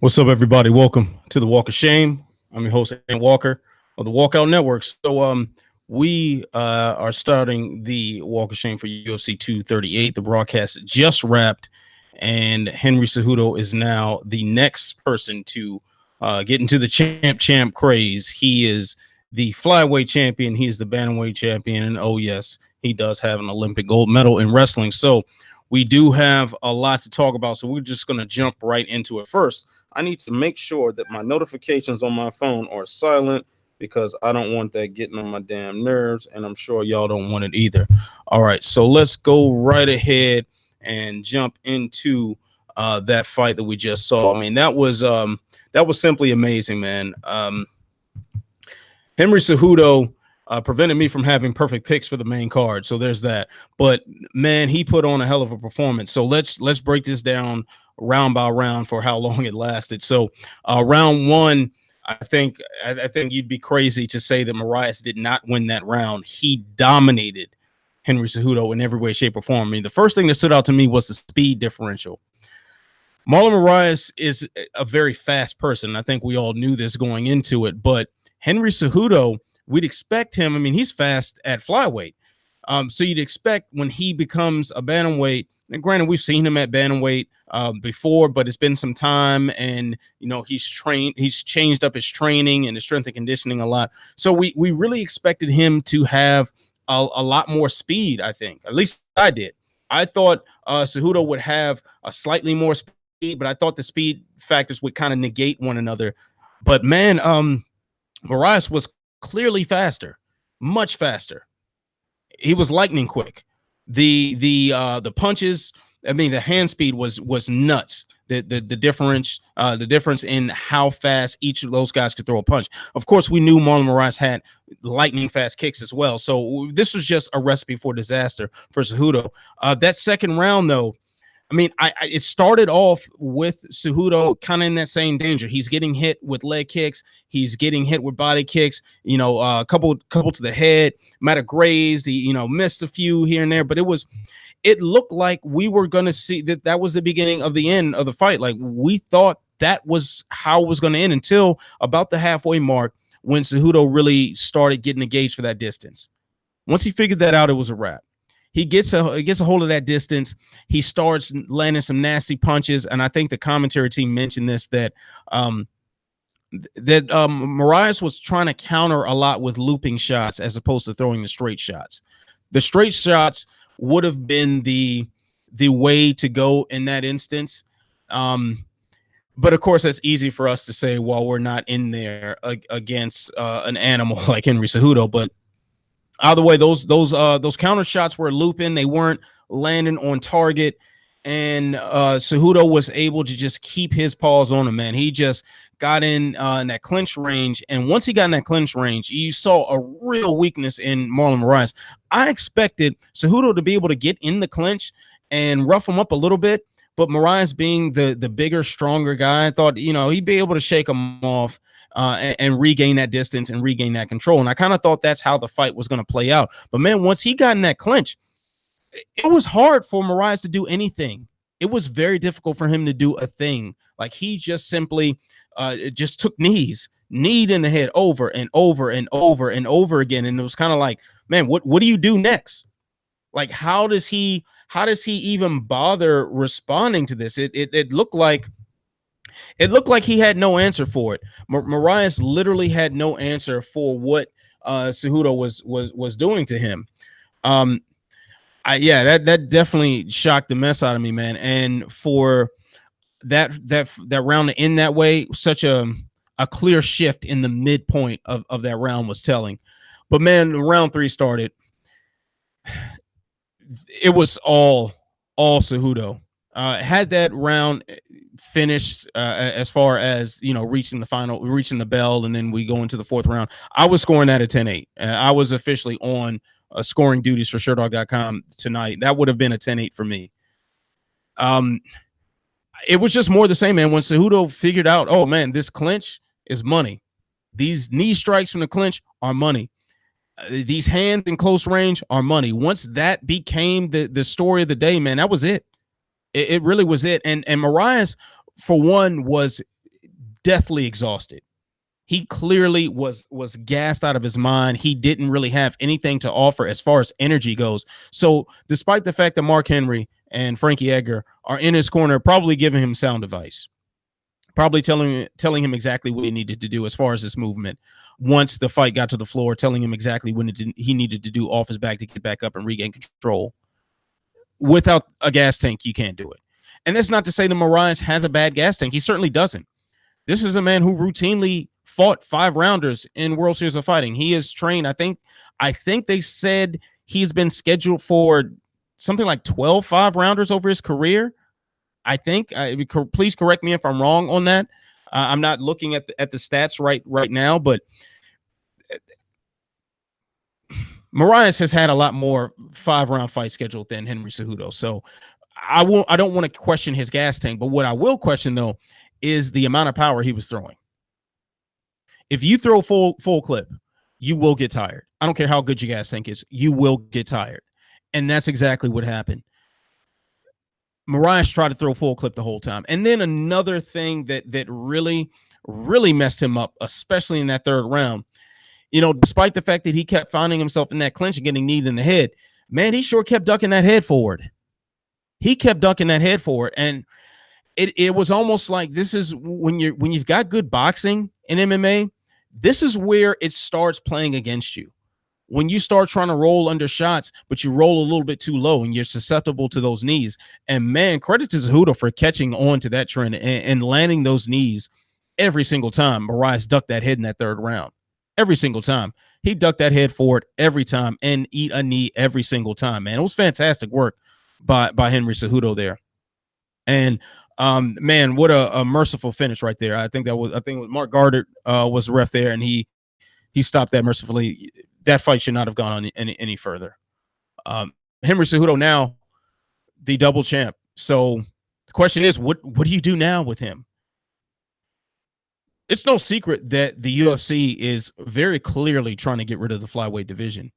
What's up, everybody? Welcome to the Walk of Shame. I'm your host, Aaron Walker of the Walkout Network. We are starting the Walk of Shame for UFC 238. The broadcast just wrapped, and Henry Cejudo is now the next person to get into the champ craze. He is the flyweight champion. He's the bantamweight champion, and oh yes, he does have an Olympic gold medal in wrestling. So we do have a lot to talk about. So we're just going to jump right into it. First, I need to make sure that my notifications on my phone are silent because I don't want that getting on my damn nerves, and I'm sure y'all don't want it either. All right, so let's go right ahead and jump into that fight that we just saw. I mean, that was simply amazing, man. Henry Cejudo prevented me from having perfect picks for the main card, so there's that. But man, he put on a hell of a performance. So let's break this down round by round for how long it lasted. So round one, I think you'd be crazy to say that Moraes did not win that round. He dominated Henry Cejudo in every way, shape, or form. I mean, the first thing that stood out to me was the speed differential. Marlon Moraes is a very fast person. I think we all knew this going into it, but Henry Cejudo, we'd expect him. I mean, he's fast at flyweight. So you'd expect when he becomes a bantamweight, and granted, we've seen him at bantamweight before, but it's been some time, and he's changed up his training and his strength and conditioning a lot. So we really expected him to have a lot more speed. I think, at least I did. I thought Cejudo would have a slightly more speed, but I thought the speed factors would kind of negate one another. But man, Moraes was clearly faster, much faster. He was lightning quick. The punches, I mean, the hand speed was nuts. The difference in how fast each of those guys could throw a punch. Of course, we knew Marlon Moraes had lightning fast kicks as well. So this was just a recipe for disaster for Cejudo. That second round, though, I mean, it started off with Cejudo kind of in that same danger. He's getting hit with leg kicks. He's getting hit with body kicks. A couple to the head. Might have grazed. He missed a few here and there, but it looked like we were going to see that was the beginning of the end of the fight. Like, we thought that was how it was going to end until about the halfway mark when Cejudo really started getting engaged for that distance. Once he figured that out, it was a wrap. He gets a hold of that distance. He starts landing some nasty punches, and I think the commentary team mentioned this that Moraes was trying to counter a lot with looping shots as opposed to throwing the straight shots. The straight shots would have been the way to go in that instance. But of course, that's easy for us to say while we're not in there against an animal like Henry Cejudo. But either way, those counter shots were looping. They weren't landing on target. And Cejudo was able to just keep his paws on him, man. He just got in that clinch range. And once he got in that clinch range, you saw a real weakness in Marlon Moraes. I expected Cejudo to be able to get in the clinch and rough him up a little bit. But Moraes, being the bigger, stronger guy, I thought, he'd be able to shake him off and regain that distance and regain that control. And I kind of thought that's how the fight was going to play out. But, man, once he got in that clinch, it was hard for Moraes to do anything. It was very difficult for him to do a thing. Like, he just simply just took kneed in the head over and over and over and over again. And it was kind of like, man, what do you do next? Like, how does he even bother responding to this? It looked like he had no answer for it. Moraes literally had no answer for what Cejudo was doing to him. That definitely shocked the mess out of me, man. And for that round to end that way, such a clear shift in the midpoint of that round was telling. But man, round three started. It was all Cejudo. Had that round finished as far as reaching the bell, and then we go into the fourth round, I was scoring that at 10-8. I was officially on scoring duties for SureDog.com tonight. That would have been a 10-8 for me. It was just more the same, man. When Cejudo figured out, oh man, this clinch is money. These knee strikes from the clinch are money. These hands in close range are money. Once that became the story of the day, man, that was it. It really was it. And Moraes, for one, was deathly exhausted. He clearly was gassed out of his mind. He didn't really have anything to offer as far as energy goes. So despite the fact that Mark Henry and Frankie Edgar are in his corner, probably giving him sound advice, probably telling him exactly what he needed to do as far as this movement. Once the fight got to the floor, telling him exactly what he needed to do off his back to get back up and regain control. Without a gas tank, you can't do it. And that's not to say that Moraes has a bad gas tank. He certainly doesn't. This is a man who routinely fought 5-rounders in World Series of Fighting. He is trained. I think they said he's been scheduled for something like 12 5-rounders over his career. I think. Please correct me if I'm wrong on that. I'm not looking at the stats right now, but Moraes has had a lot more 5-round fights scheduled than Henry Cejudo. So I don't want to question his gas tank, but what I will question though is the amount of power he was throwing. If you throw full clip, you will get tired. I don't care how good your gas tank is, you will get tired. And that's exactly what happened. Moraes tried to throw full clip the whole time. And then another thing that really messed him up, especially in that third round, despite the fact that he kept finding himself in that clinch and getting kneed in the head, man, he sure kept ducking that head forward. And it was almost like this is when you've got good boxing in MMA, this is where it starts playing against you. When you start trying to roll under shots, but you roll a little bit too low and you're susceptible to those knees. And man, credit to Cejudo for catching on to that trend and landing those knees every single time. Moraes ducked that head in that third round. Every single time. He ducked that head forward every time and eat a knee every single time, man. It was fantastic work by Henry Cejudo there. And man, what a merciful finish right there. I think it was Mark Goddard was the ref there, and he stopped that mercifully. That fight should not have gone on any further. Henry Cejudo now the double champ. So the question is, what do you do now with him? It's no secret that the UFC is very clearly trying to get rid of the flyweight division.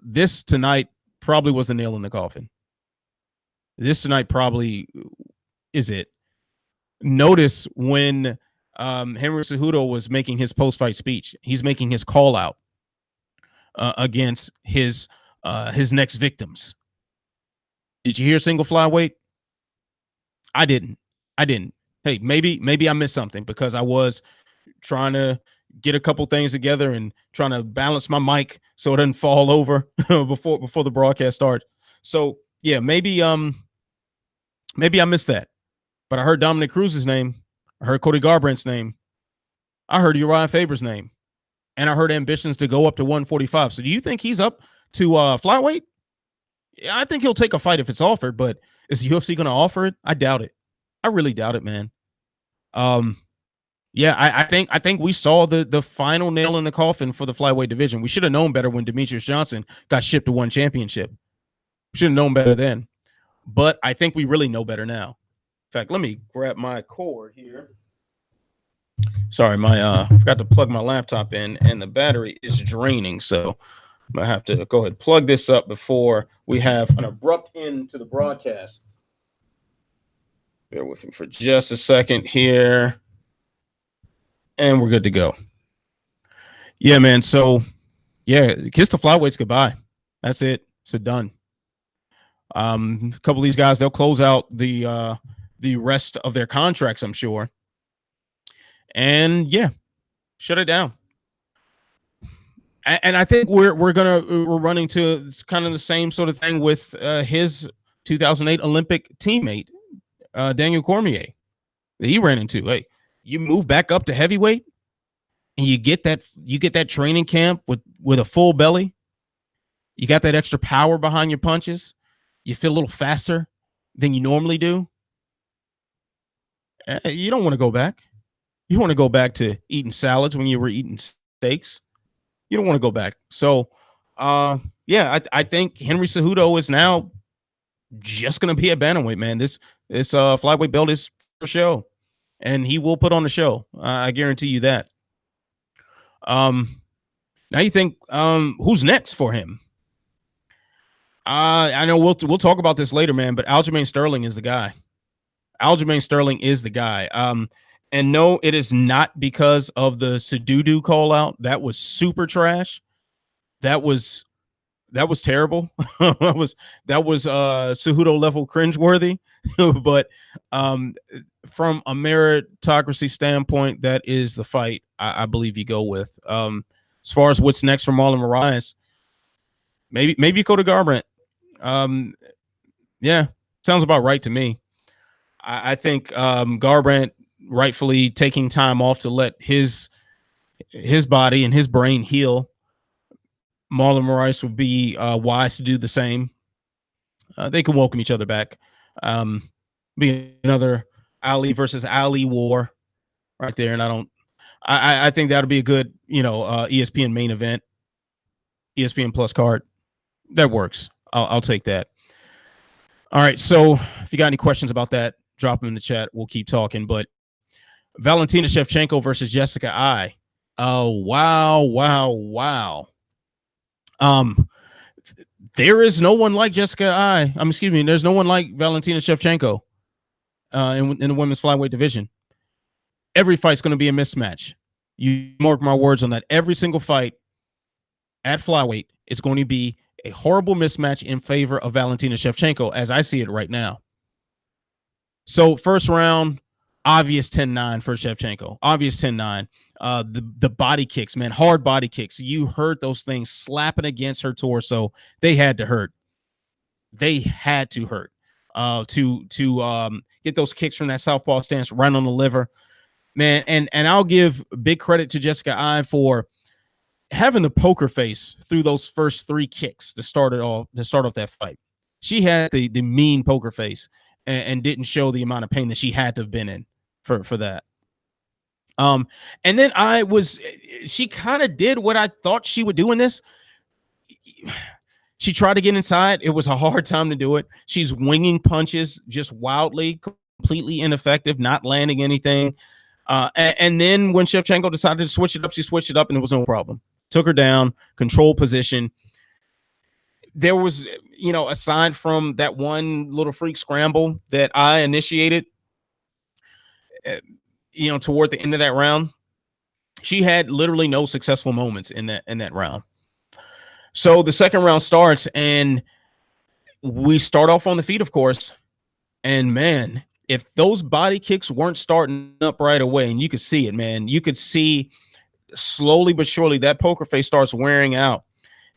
This tonight probably was a nail in the coffin. This tonight probably is it. Notice when Henry Cejudo was making his post-fight speech, he's making his call out against his next victims. Did you hear single flyweight? I didn't. Hey, maybe I missed something because I was trying to get a couple things together and trying to balance my mic so it doesn't fall over before the broadcast starts. So yeah, maybe I missed that. But I heard Dominic Cruz's name. I heard Cody Garbrandt's name. I heard Uriah Faber's name. And I heard ambitions to go up to 145. So do you think he's up to flyweight? Yeah, I think he'll take a fight if it's offered, but is the UFC going to offer it? I doubt it. I really doubt it, man. Yeah, I think we saw the final nail in the coffin for the flyweight division. We should have known better when Demetrius Johnson got shipped to one championship. We should have known better then. But I think we really know better now. In fact, let me grab my cord here. Sorry, my forgot to plug my laptop in, and the battery is draining. So I'm gonna have to go ahead and plug this up before we have an abrupt end to the broadcast. Bear with me for just a second here. And we're good to go. Yeah, man. So, yeah, kiss the flyweights goodbye. That's it. It's a done. A couple of these guys, they'll close out the rest of their contracts, I'm sure. And yeah, shut it down. And I think we're running to kind of the same sort of thing with his 2008 Olympic teammate, Daniel Cormier, that he ran into. Hey, you move back up to heavyweight, and you get that training camp with a full belly. You got that extra power behind your punches. You feel a little faster than you normally do. You don't want to go back. You want to go back to eating salads when you were eating steaks. You don't want to go back. So, yeah, I think Henry Cejudo is now just going to be a bantamweight, man. This flyweight belt is for show, and he will put on the show. I guarantee you that. Now you think, who's next for him? I know we'll talk about this later, man, but Aljamain Sterling is the guy. Aljamain Sterling is the guy. And no, it is not because of the Cejudo call out. That was super trash. That was terrible. that was Cejudo level cringeworthy. But um from a meritocracy standpoint, that is the fight I believe you go with. As far as what's next for Marlon Moraes, maybe you go to Garbrandt. Um, yeah, sounds about right to me. I think Garbrandt rightfully taking time off to let his body and his brain heal. Marlon Moraes would be wise to do the same. They can welcome each other back. Be another Ali versus Ali war right there, and I think that'll be a good ESPN main event, ESPN Plus card. That works. I'll take that. All right. So if you got any questions about that, drop them in the chat. We'll keep talking. But Valentina Shevchenko versus Jessica I. Oh, wow, wow, wow. There is no one like Jessica I. Excuse me. There's no one like Valentina Shevchenko in the women's flyweight division. Every fight's going to be a mismatch. You mark my words on that. Every single fight at flyweight is going to be a horrible mismatch in favor of Valentina Shevchenko, as I see it right now. So first round, obvious 10-9 for Shevchenko. Obvious 10-9. The body kicks, man, hard body kicks. You heard those things slapping against her torso. They had to hurt. They had to hurt. To get those kicks from that southpaw stance right on the liver, man. And I'll give big credit to Jessica I for having the poker face through those first 3 kicks to start off that fight. She had the mean poker face and didn't show the amount of pain that she had to have been in for that. And then she kind of did what I thought she would do in this. She tried to get inside. It was a hard time to do it. She's winging punches just wildly, completely ineffective, not landing anything. And then when Shevchenko decided to switch it up, she switched it up and it was no problem. Took her down, control position. There was, aside from that one little freak scramble that I initiated, toward the end of that round, she had literally no successful moments in that round. So the second round starts and we start off on the feet, of course. And man, if those body kicks weren't starting up right away, and you could see it, man, you could see slowly but surely that poker face starts wearing out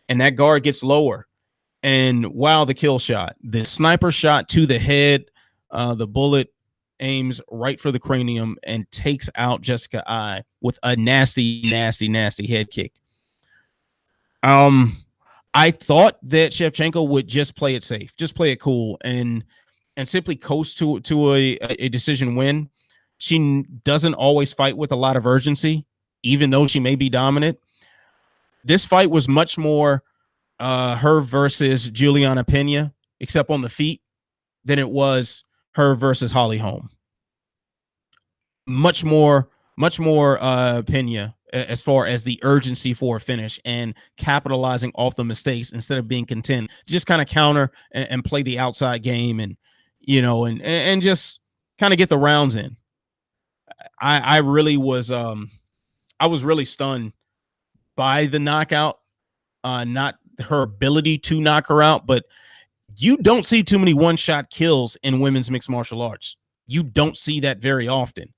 and that guard gets lower. And wow, the kill shot, the sniper shot to the head, the bullet aims right for the cranium and takes out Jessica I with a nasty, nasty, nasty head kick. I thought that Shevchenko would just play it safe, just play it cool, and simply coast to a decision win. She doesn't always fight with a lot of urgency, even though she may be dominant. This fight was much more her versus Juliana Pena, except on the feet, than it was her versus Holly Holm. Much more Pena as far as the urgency for a finish and capitalizing off the mistakes instead of being content. Just kind of counter and play the outside game and just kind of get the rounds in. I really was I was really stunned by the knockout, not her ability to knock her out, but you don't see too many one-shot kills in women's mixed martial arts. You don't see that very often.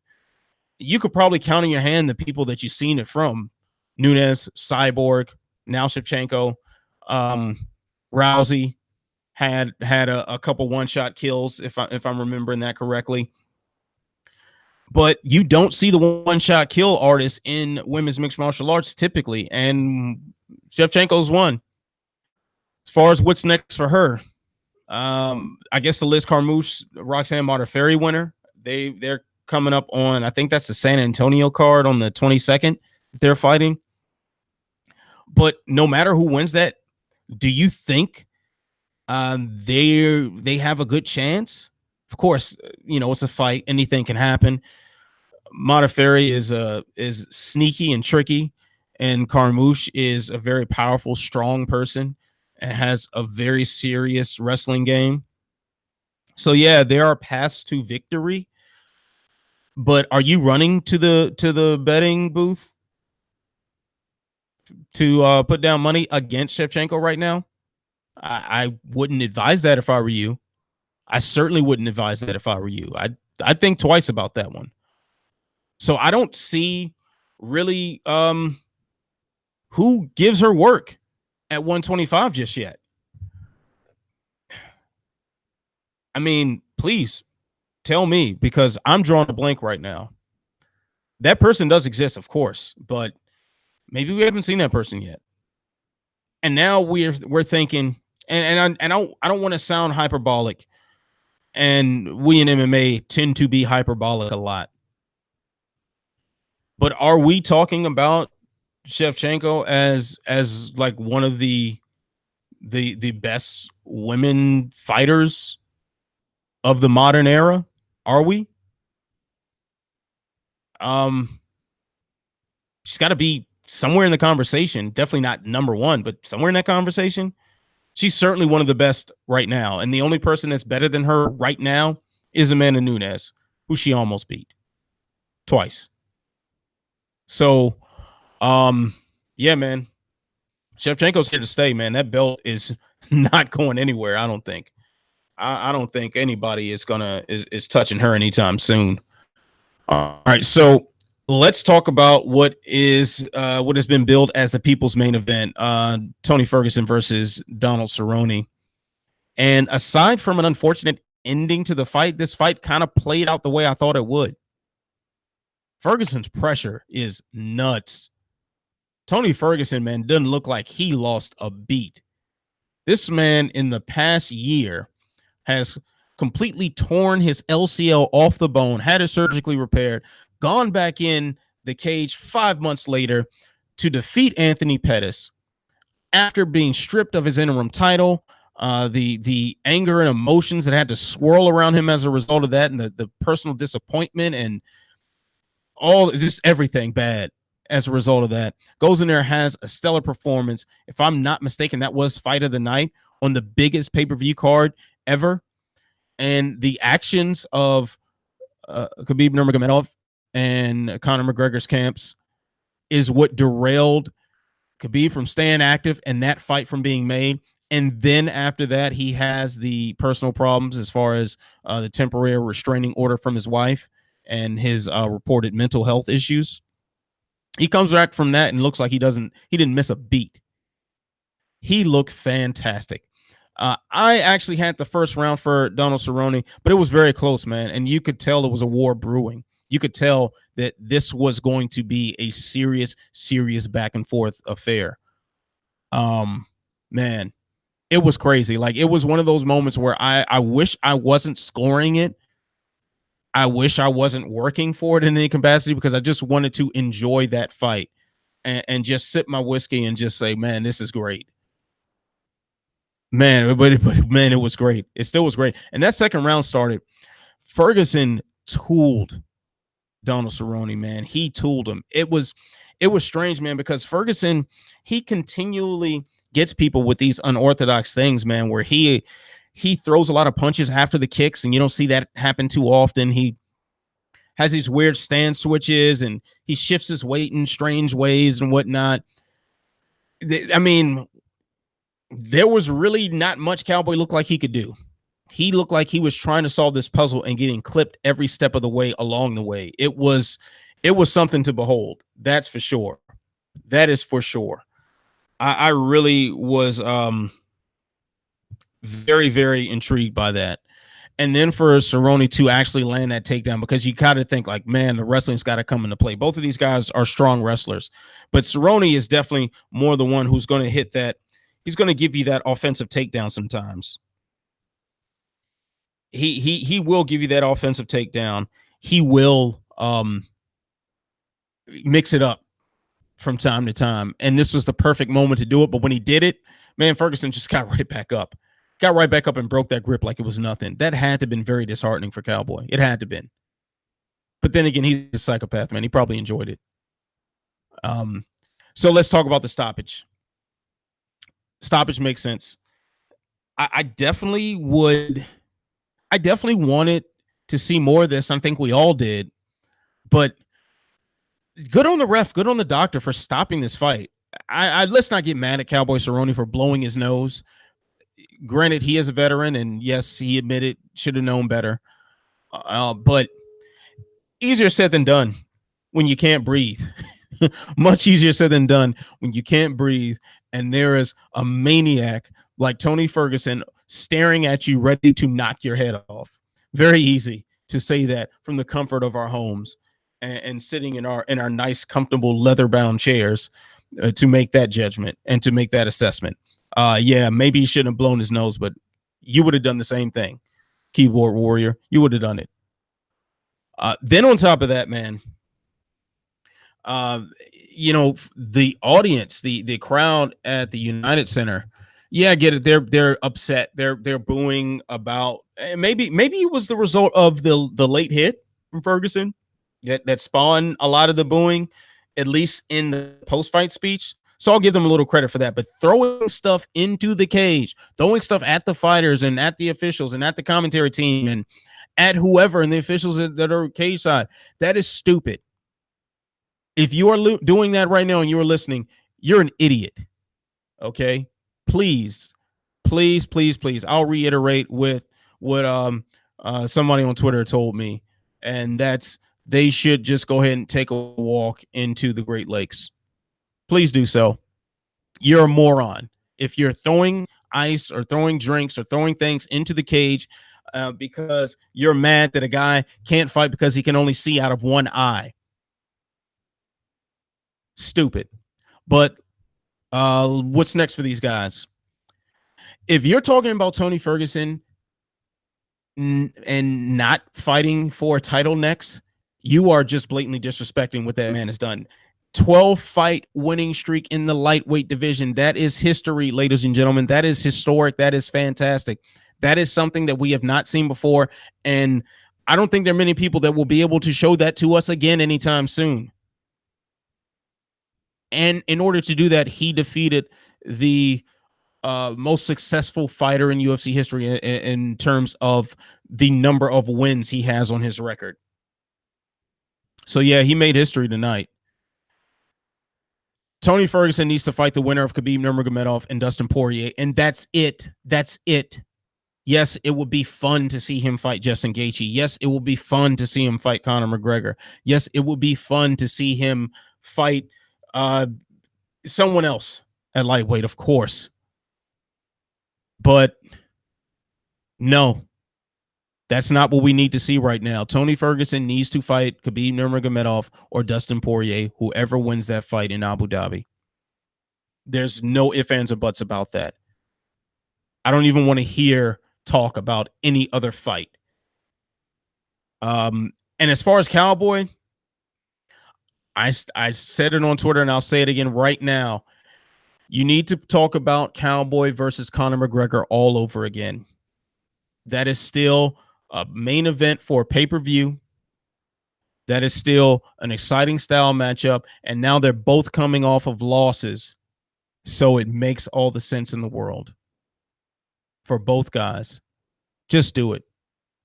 You could probably count on your hand the people that you've seen it from. Nunes, Cyborg, now Shevchenko, Rousey had a couple one-shot kills, if I'm remembering that correctly. But you don't see the one-shot kill artists in women's mixed martial arts typically, and Shevchenko's one. As far as what's next for her, I guess the Liz Carmouche, Roxanne Modafferi winner, they're coming up on, I think that's the San Antonio card on the 22nd. They're fighting. But no matter who wins that, do you think they have a good chance? Of course, it's a fight. Anything can happen. Modafferi is sneaky and tricky, and Carmouche is a very powerful, strong person and has a very serious wrestling game. So yeah, there are paths to victory. But are you running to the betting booth to put down money against Shevchenko right now? I wouldn't advise that if I were you. I certainly wouldn't advise that if I were you. I'd think twice about that one. So I don't see really who gives her work at 125 just yet. I mean, please tell me, because I'm drawing a blank right now. That person does exist, of course, but maybe we haven't seen that person yet. And now we're thinking, and I don't want to sound hyperbolic, and we in MMA tend to be hyperbolic a lot. But are we talking about Shevchenko as like one of the best women fighters of the modern era? Are we? She's got to be somewhere in the conversation. Definitely not number one, but somewhere in that conversation. She's certainly one of the best right now. And the only person that's better than her right now is Amanda Nunes, who she almost beat twice. So, yeah, man. Shevchenko's here to stay, man. That belt is not going anywhere, I don't think. I don't think anybody is touching her anytime soon. All right, so let's talk about what has been billed as the people's main event: Tony Ferguson versus Donald Cerrone. And aside from an unfortunate ending to the fight, this fight kind of played out the way I thought it would. Ferguson's pressure is nuts. Tony Ferguson, man, doesn't look like he lost a beat. This man in the past year has completely torn his LCL off the bone, had it surgically repaired, gone back in the cage 5 months later to defeat Anthony Pettis after being stripped of his interim title. The anger and emotions that had to swirl around him as a result of that, and the personal disappointment and all just everything bad as a result of that, goes in there, has a stellar performance. If I'm not mistaken, that was fight of the night on the biggest pay-per-view card ever. And the actions of Khabib Nurmagomedov and Conor McGregor's camps is what derailed Khabib from staying active and that fight from being made. And then after that, he has the personal problems as far as the temporary restraining order from his wife and his reported mental health issues. He comes back from that and looks like he didn't miss a beat. He looked fantastic. I actually had the first round for Donald Cerrone, but it was very close, man. And you could tell it was a war brewing. You could tell that this was going to be a serious, serious back and forth affair. Man, it was crazy. Like, it was one of those moments where I wish I wasn't scoring it. I wish I wasn't working for it in any capacity, because I just wanted to enjoy that fight and just sip my whiskey and just say, man, this is great. Man, but man, it was great. It still was great. And that second round started. Ferguson tooled Donald Cerrone, man. He tooled him. It was strange, man, because Ferguson, he continually gets people with these unorthodox things, man, where he throws a lot of punches after the kicks, and you don't see that happen too often. He has these weird stance switches, and he shifts his weight in strange ways and whatnot. I mean, there was really not much Cowboy looked like he could do. He looked like he was trying to solve this puzzle and getting clipped every step of the way along the way. It was something to behold. That's for sure. That is for sure. I really was very, very intrigued by that. And then for Cerrone to actually land that takedown, because you got to think like, man, the wrestling's got to come into play. Both of these guys are strong wrestlers, but Cerrone is definitely more the one who's going to hit that. He's going to give you that offensive takedown sometimes. He will give you that offensive takedown. He will mix it up from time to time. And this was the perfect moment to do it. But when he did it, man, Ferguson just got right back up. Got right back up and broke that grip like it was nothing. That had to have been very disheartening for Cowboy. It had to have been. But then again, he's a psychopath, man. He probably enjoyed it. So let's talk about the stoppage. Stoppage makes sense. I definitely wanted to see more of this. I think we all did. But good on the ref, good on the doctor for stopping this fight. I let's not get mad at Cowboy Cerrone for blowing his nose. Granted, he is a veteran, and yes, he admitted should have known better. But easier said than done when you can't breathe. Much easier said than done when you can't breathe, and there is a maniac like Tony Ferguson staring at you, ready to knock your head off. Very easy to say that from the comfort of our homes and sitting in our nice, comfortable, leather-bound chairs to make that judgment and to make that assessment. Yeah, maybe he shouldn't have blown his nose, but you would have done the same thing, keyboard warrior. You would have done it. Then on top of that, man, uh, the audience, the crowd at the United Center, yeah, I get it. They're upset. They're booing about, and maybe it was the result of the late hit from Ferguson that spawned a lot of the booing, at least in the post fight speech. So I'll give them a little credit for that. But throwing stuff into the cage, throwing stuff at the fighters and at the officials and at the commentary team and at whoever and the officials that are cage side, that is stupid. If you are doing that right now and you are listening, you're an idiot. Okay, please, please, please, please. I'll reiterate with what somebody on Twitter told me, and that's they should just go ahead and take a walk into the Great Lakes. Please do so. You're a moron if you're throwing ice or throwing drinks or throwing things into the cage because you're mad that a guy can't fight because he can only see out of one eye. Stupid. But what's next for these guys? If you're talking about Tony Ferguson and not fighting for a title next, you are just blatantly disrespecting what that man has done. 12-fight winning streak in the lightweight division. That is history, ladies and gentlemen. That is historic. That is fantastic. That is something that we have not seen before. And I don't think there are many people that will be able to show that to us again anytime soon. And in order to do that, he defeated the most successful fighter in UFC history in terms of the number of wins he has on his record. So, yeah, he made history tonight. Tony Ferguson needs to fight the winner of Khabib Nurmagomedov and Dustin Poirier, and that's it. That's it. Yes, it would be fun to see him fight Justin Gaethje. Yes, it will be fun to see him fight Conor McGregor. Yes, it would be fun to see him fight someone else at lightweight, of course. But no, that's not what we need to see right now. Tony Ferguson needs to fight Khabib Nurmagomedov or Dustin Poirier, whoever wins that fight in Abu Dhabi. There's no ifs, ands, or buts about that. I don't even want to hear talk about any other fight. And as far as Cowboy, I said it on Twitter and I'll say it again right now. You need to talk about Cowboy versus Conor McGregor all over again. That is still a main event for pay-per-view. That is still an exciting style matchup. And now they're both coming off of losses. So it makes all the sense in the world for both guys. Just do it.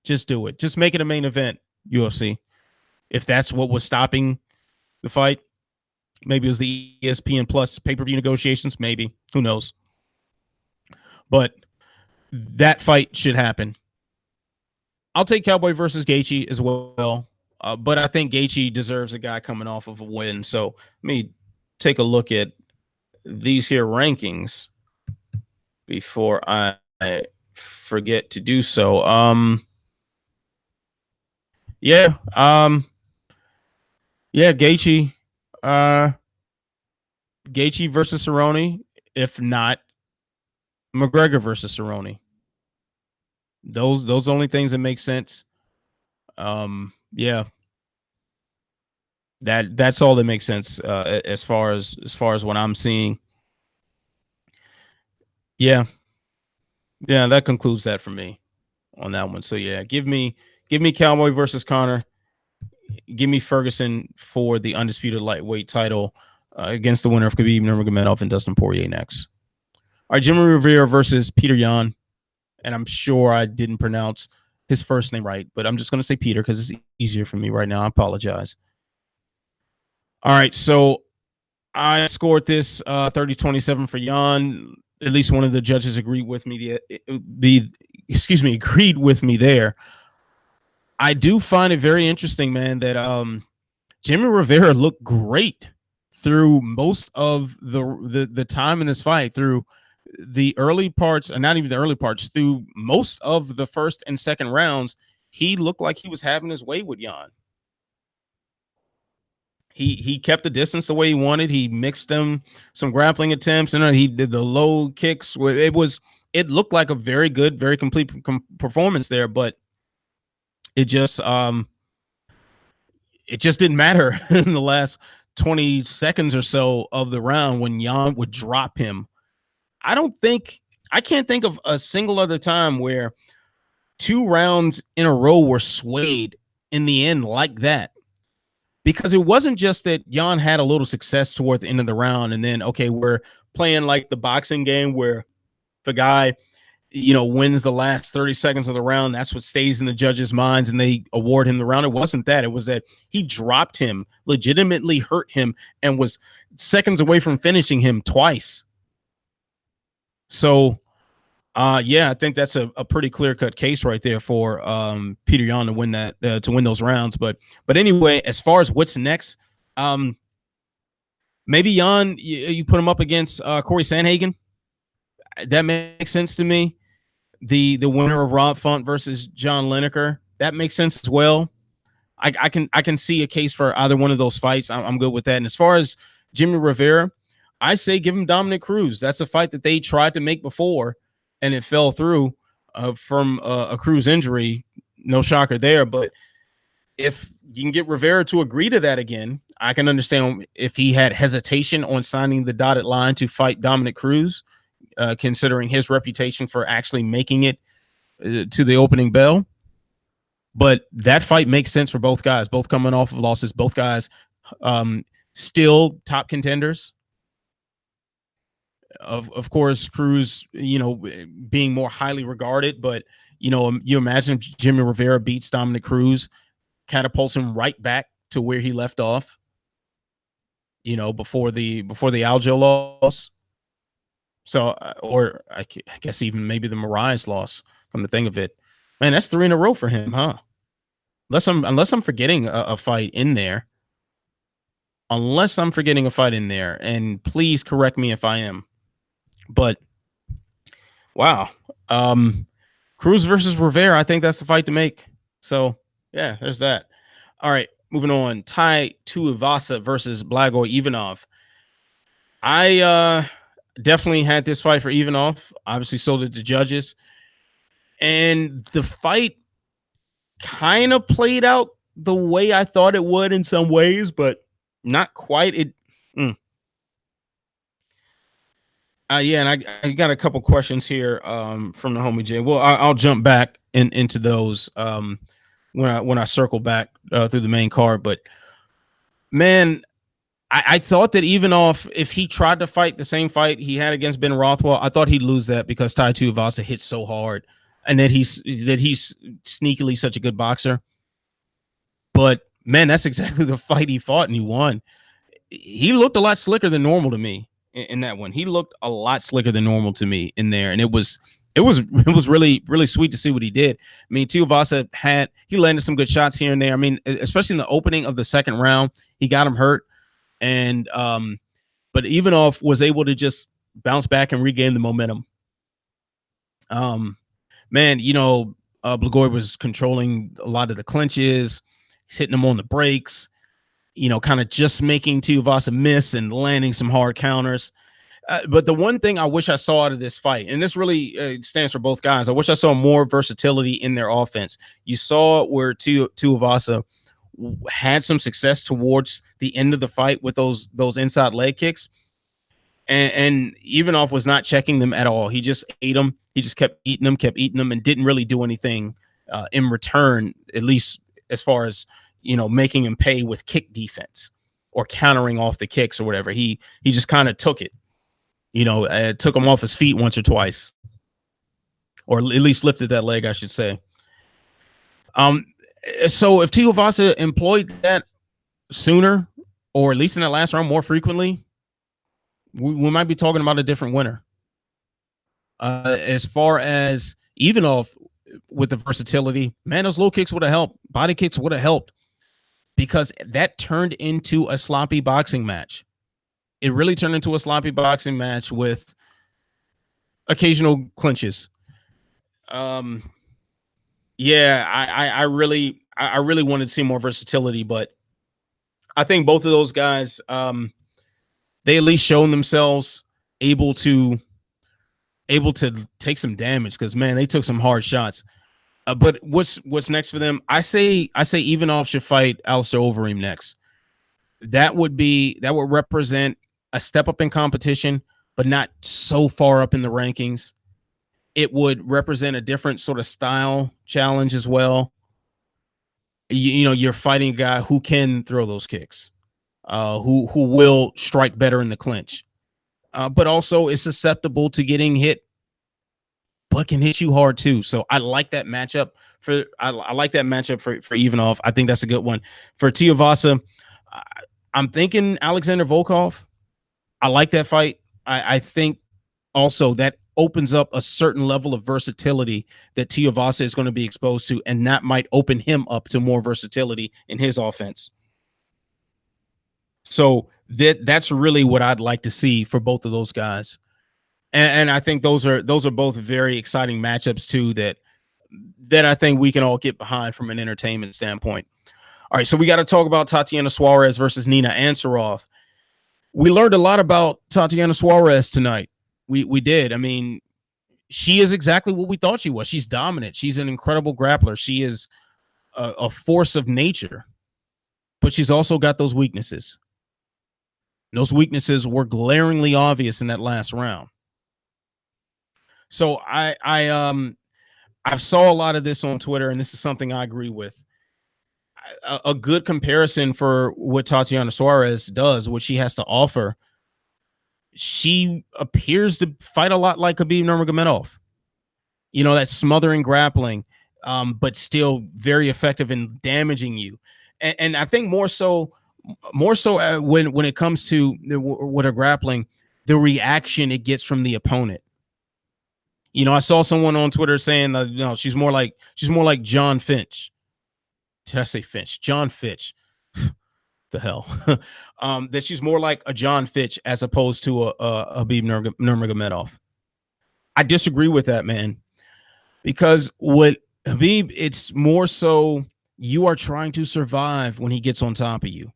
Just do it. Just make it a main event, UFC. If that's what was stopping the fight, maybe it was the ESPN Plus pay-per-view negotiations. Maybe. Who knows? But that fight should happen. I'll take Cowboy versus Gaethje as well. But I think Gaethje deserves a guy coming off of a win. So let me take a look at these here rankings before I forget to do so. Yeah, Gaethje. Gaethje versus Cerrone. If not, McGregor versus Cerrone. Those only things that make sense. Yeah. That's all that makes sense as far as what I'm seeing. Yeah. Yeah, that concludes that for me on that one. So yeah, give me Cowboy versus Conor. Give me Ferguson for the undisputed lightweight title against the winner of Khabib Nurmagomedov and Dustin Poirier next. All right, Jimmy Rivera versus Peter Yan. And I'm sure I didn't pronounce his first name right, but I'm just going to say Peter because it's easier for me right now. I apologize. All right, so I scored this 30-27 for Jan. At least one of the judges agreed with me. Agreed with me there. I do find it very interesting, man, that Jimmy Rivera looked great through most of the time in this fight, through the early parts, and not even the early parts, through most of the first and second rounds. He looked like he was having his way with Jan. He kept the distance the way he wanted. He mixed them some grappling attempts, and he did the low kicks. Where it looked like a very good, very complete performance there, but it just didn't matter in the last 20 seconds or so of the round when Jan would drop him. I can't think of a single other time where 2 rounds in a row were swayed in the end like that. Because it wasn't just that Jan had a little success toward the end of the round, and then, okay, we're playing like the boxing game where the guy, wins the last 30 seconds of the round. That's what stays in the judges' minds, and they award him the round. It wasn't that. It was that he dropped him, legitimately hurt him, and was seconds away from finishing him twice. So, yeah, I think that's a pretty clear-cut case right there for Peter Yan to win that, to win those rounds. But anyway, as far as what's next, maybe Yan, you put him up against Corey Sandhagen. That makes sense to me. The winner of Rob Font versus John Lineker, that makes sense as well. I can see a case for either one of those fights. I'm good with that. And as far as Jimmy Rivera, I say give him Dominic Cruz. That's a fight that they tried to make before, and it fell through from a Cruz injury. No shocker there. But if you can get Rivera to agree to that again, I can understand if he had hesitation on signing the dotted line to fight Dominic Cruz, considering his reputation for actually making it to the opening bell. But that fight makes sense for both guys, both coming off of losses, both guys still top contenders. Of course, Cruz, being more highly regarded, but you imagine if Jimmy Rivera beats Dominic Cruz, catapults him right back to where he left off, before the Aljo loss. So, or I guess even maybe the Moraes loss, come to think of it. Man, that's 3 in a row for him, huh? Unless I'm forgetting a fight in there. Unless I'm forgetting a fight in there, and please correct me if I am. But wow, Cruz versus Rivera, I think that's the fight to make. So yeah, there's that. All right, moving on. Tai Tuivasa versus Blagoy Ivanov. I definitely had this fight for Ivanov. Obviously, so did the judges, and the fight kind of played out the way I thought it would in some ways, but not quite. Yeah, and I got a couple questions here from the homie Jay. Well, I'll jump back into those when I circle back through the main card. But man, I thought that Ivanov, if he tried to fight the same fight he had against Ben Rothwell, I thought he'd lose that because Tai Tuivasa hits so hard, and that he's sneakily such a good boxer. But man, that's exactly the fight he fought, and he won. He looked a lot slicker than normal to me in that one. He looked a lot slicker than normal to me in there, and it was really, really sweet to see what he did. I mean, Tuivasa he landed some good shots here and there. I mean, especially in the opening of the second round, he got him hurt, and but Ivanov was able to just bounce back and regain the momentum. Man, Blagoy was controlling a lot of the clinches. He's hitting them on the brakes, kind of just making Tuivasa miss and landing some hard counters. But the one thing I wish I saw out of this fight, and this really stands for both guys, I wish I saw more versatility in their offense. You saw where Tuivasa had some success towards the end of the fight with those inside leg kicks. And Ivanov was not checking them at all. He just ate them. He just kept eating them, and didn't really do anything in return, at least as far as, making him pay with kick defense or countering off the kicks or whatever. He just kind of took it, took him off his feet once or twice, or at least lifted that leg, I should say. So if Tuivasa employed that sooner, or at least in that last round more frequently, we might be talking about a different winner. As far as Ivanov with the versatility, man, those low kicks would have helped. Body kicks would have helped because that turned into a sloppy boxing match. It really turned into a sloppy boxing match with occasional clinches. Yeah, I really wanted to see more versatility, but I think both of those guys, they at least shown themselves able to take some damage because man, they took some hard shots. But what's next for them? I say Ivanov should fight Alistair Overeem next. That would represent a step up in competition, but not so far up in the rankings. It would represent a different sort of style challenge as well. You know, you're fighting a guy who can throw those kicks, who will strike better in the clinch, but also is susceptible to getting hit, but can hit you hard too. So I like that matchup I like that matchup for Ivanov. I think that's a good one for Tuivasa. I'm thinking Alexander Volkov. I like that fight. I think also that opens up a certain level of versatility that Tuivasa is going to be exposed to, and that might open him up to more versatility in his offense. So that's really what I'd like to see for both of those guys. And I think those are both very exciting matchups too that I think we can all get behind from an entertainment standpoint. All right, so we got to talk about Tatiana Suarez versus Nina Ansaroff. We learned a lot about Tatiana Suarez tonight. We did. I mean, she is exactly what we thought she was. She's dominant. She's an incredible grappler. She is a force of nature, but she's also got those weaknesses. Those weaknesses were glaringly obvious in that last round. So I've saw a lot of this on Twitter, and this is something I agree with. A good comparison for what Tatiana Suarez does, what she has to offer. She appears to fight a lot like Khabib Nurmagomedov. You know, that smothering grappling, but still very effective in damaging you. And I think more so when it comes to what her grappling, the reaction it gets from the opponent. You know, I saw someone on Twitter saying, you know, she's more like John Finch. Did I say Finch? John Fitch. The hell. That she's more like a John Fitch as opposed to a Habib Nurmagomedov. I disagree with that, man, because what Habib, it's more so you are trying to survive when he gets on top of you.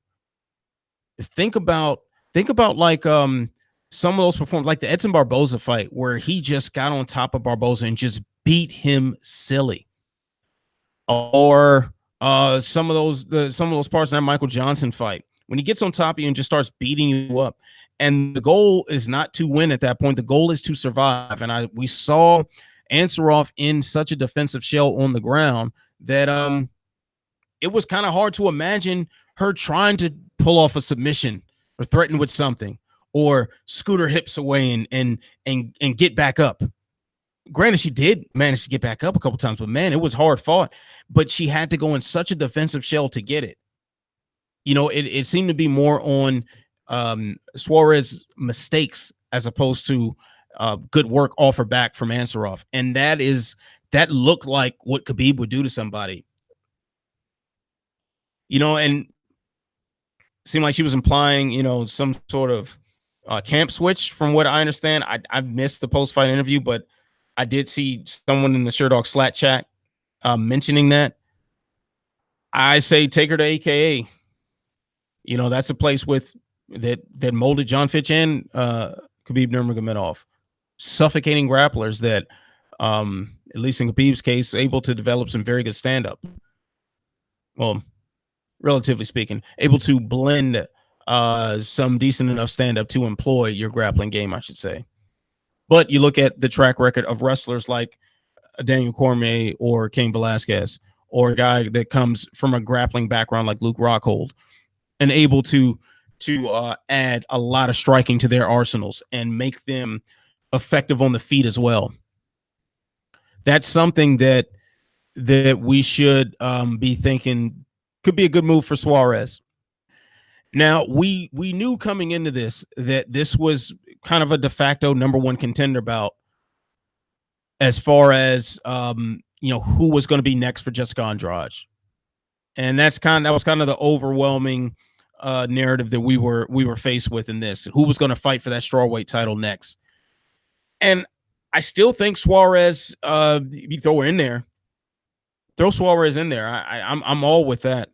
Think about like some of those performances, like the Edson Barboza fight, where he just got on top of Barboza and just beat him silly. Or some of those parts in that Michael Johnson fight, when he gets on top of you and just starts beating you up. And the goal is not to win at that point. The goal is to survive. And we saw Ansaroff in such a defensive shell on the ground that it was kind of hard to imagine her trying to pull off a submission or threaten with something or scoot her hips away and get back up. Granted, she did manage to get back up a couple times, but man, it was hard fought. But she had to go in such a defensive shell to get it. You know, it seemed to be more on Suarez mistakes as opposed to good work off her back from Ansaroff. And that looked like what Khabib would do to somebody. You know, and seemed like she was implying, you know, some sort of camp switch from what I understand. I missed the post-fight interview, but I did see someone in the Sherdog Slat chat mentioning that. I say take her to AKA. You know, that's a place with that molded John Fitch and Khabib Nurmagomedov, suffocating grapplers that, at least in Khabib's case, able to develop some very good stand-up. Well, relatively speaking, able to blend some decent enough stand-up to employ your grappling game, I should say. But you look at the track record of wrestlers like Daniel Cormier or Cain Velasquez, or a guy that comes from a grappling background like Luke Rockhold, and able to add a lot of striking to their arsenals and make them effective on the feet as well. That's something that we should be thinking could be a good move for Suarez. Now we knew coming into this that this was kind of a de facto number one contender bout as far as who was going to be next for Jessica Andrade, and that was kind of the overwhelming narrative that we were faced with in this. Who was going to fight for that strawweight title next? And I still think Suarez. You throw her in there, throw Suarez in there. I'm all with that,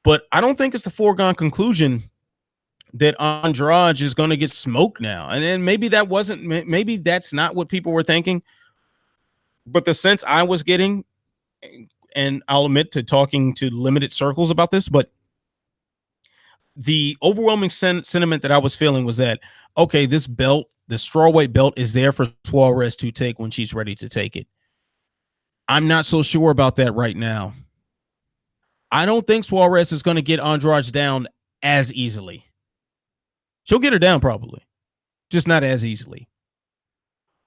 but I don't think it's the foregone conclusion that Andrade is going to get smoked now. And then maybe that's not what people were thinking. But the sense I was getting, and I'll admit to talking to limited circles about this, but the overwhelming sentiment that I was feeling was that, okay, this belt, the strawweight belt, is there for Suarez to take when she's ready to take it. I'm not so sure about that right now. I don't think Suarez is going to get Andrade down as easily. She'll get her down probably, just not as easily.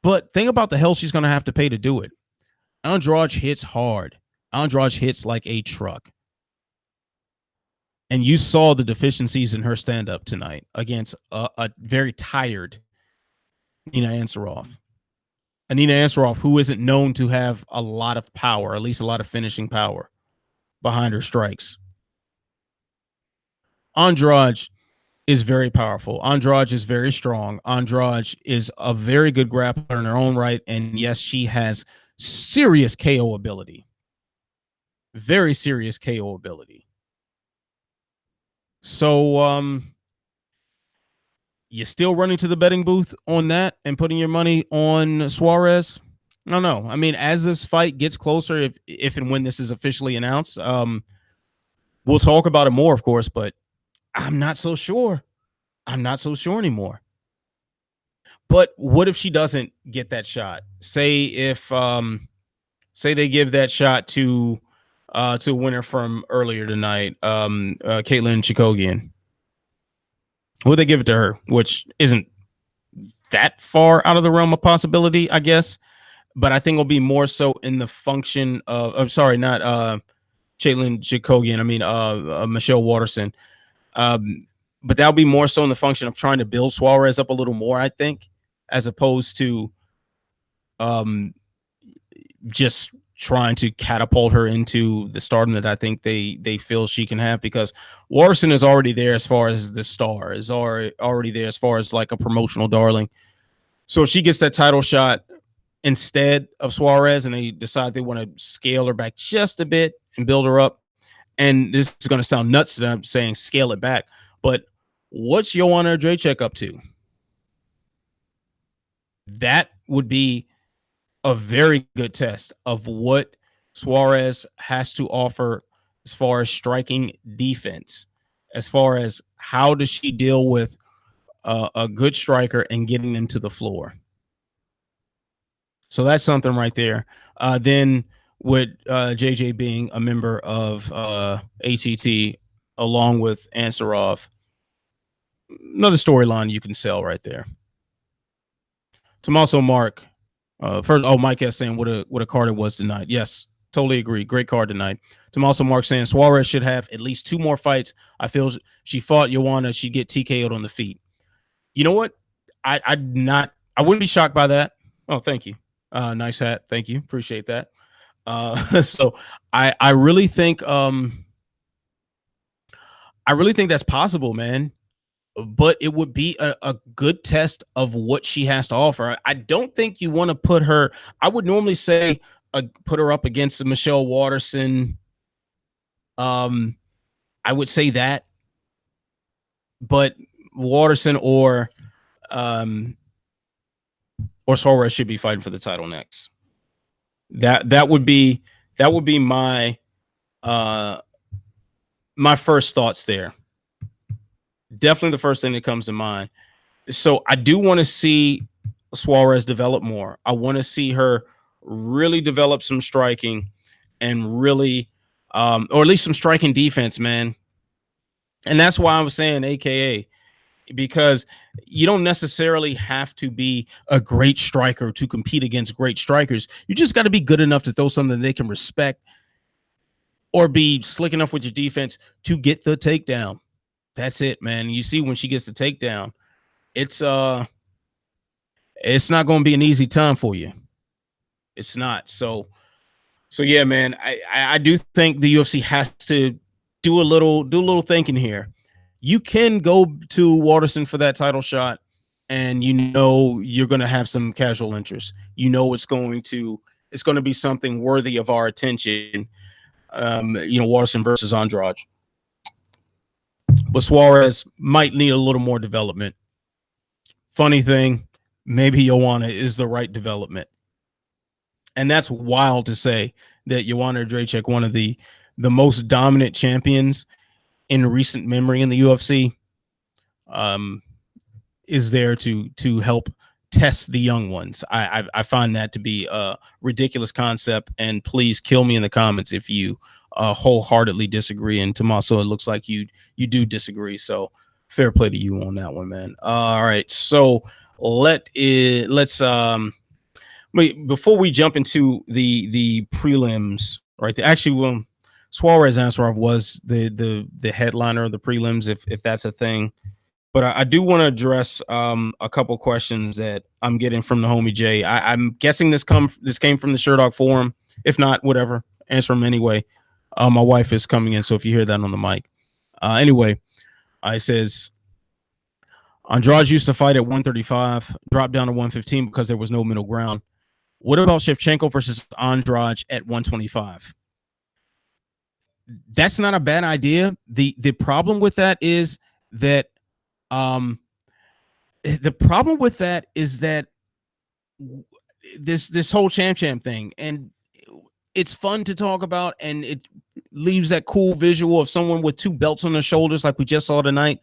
But think about the hell she's going to have to pay to do it. Andrade hits hard. Andrade hits like a truck. And you saw the deficiencies in her stand-up tonight against a very tired Nina Ansaroff. Nina Ansaroff, who isn't known to have a lot of power, at least a lot of finishing power behind her strikes. Andrade is very powerful. Andrade is very strong. Andrade is a very good grappler in her own right. And yes, she has serious KO ability. Very serious KO ability. So you still running to the betting booth on that and putting your money on Suarez? I don't know. I mean, as this fight gets closer, if and when this is officially announced, we'll talk about it more, of course, but I'm not so sure. I'm not so sure anymore. But what if she doesn't get that shot? Say if say they give that shot to a winner from earlier tonight, Caitlin Chikogian. Would they give it to her? Which isn't that far out of the realm of possibility, I guess. But I think it'll be more so in the function of, I'm sorry, not Caitlin Chikogian. I mean, Michelle Waterson. But that'll be more so in the function of trying to build Suarez up a little more, I think, as opposed to just trying to catapult her into the stardom that I think they feel she can have, because Waterson is already there as far as the star, is already there as far as like a promotional darling. So if she gets that title shot instead of Suarez and they decide they want to scale her back just a bit and build her up, and this is going to sound nuts that I'm saying scale it back, but what's Joanna Jacek up to? That would be a very good test of what Suarez has to offer as far as striking defense, as far as how does she deal with a good striker and getting them to the floor. So that's something right there. Then with JJ being a member of ATT along with Ansarov, another storyline you can sell right there. Tommaso Mark, Mike S saying what a card it was tonight. Yes, totally agree. Great card tonight. Tommaso Mark saying Suarez should have at least 2 more fights. I feel she fought Joanna, she'd get TKO'd on the feet. You know what? I wouldn't be shocked by that. Oh, thank you. Nice hat. Thank you. Appreciate that. So I really think that's possible, man. But it would be a good test of what she has to offer. I don't think you want to put her. I would normally say put her up against Michelle Waterson. I would say that, but Waterson or Suarez should be fighting for the title next. That would be my my first thoughts there. Definitely the first thing that comes to mind. So I do want to see Suarez develop more. I want to see her really develop some striking and really, or at least some striking defense, man. And that's why I was saying AKA, because you don't necessarily have to be a great striker to compete against great strikers. You just got to be good enough to throw something they can respect, or be slick enough with your defense to get the takedown. That's it, man. You see when she gets the takedown, it's it's not going to be an easy time for you. It's not. So yeah, man. I do think the UFC has to do a little thinking here. You can go to Waterson for that title shot, and you know you're going to have some casual interest. You know it's going to be something worthy of our attention. Waterson versus Andrade, but Suarez might need a little more development. Funny thing, maybe Joanna is the right development. And that's wild to say that Joanna Jędrzejczyk, one of the most dominant champions in recent memory in the UFC, um, is there to help test the young ones. I find that to be a ridiculous concept, and please kill me in the comments if you wholeheartedly disagree. And Tommaso, it looks like you do disagree. So fair play to you on that one, man. All right, so let's wait before we jump into the prelims. Right, actually, Suarez Ansarov was the headliner of the prelims, if that's a thing. But I do want to address a couple questions that I'm getting from the homie Jay. I'm guessing this came from the Sherdog forum. If not, whatever, answer them anyway. My wife is coming in, so if you hear that on the mic, anyway, I says Andrade used to fight at 135, dropped down to 115 because there was no middle ground. What about Shevchenko versus Andrade at 125? That's not a bad idea. The problem with that is that the problem with that is that this whole champ thing, and it's fun to talk about, and it leaves that cool visual of someone with two belts on their shoulders like we just saw tonight.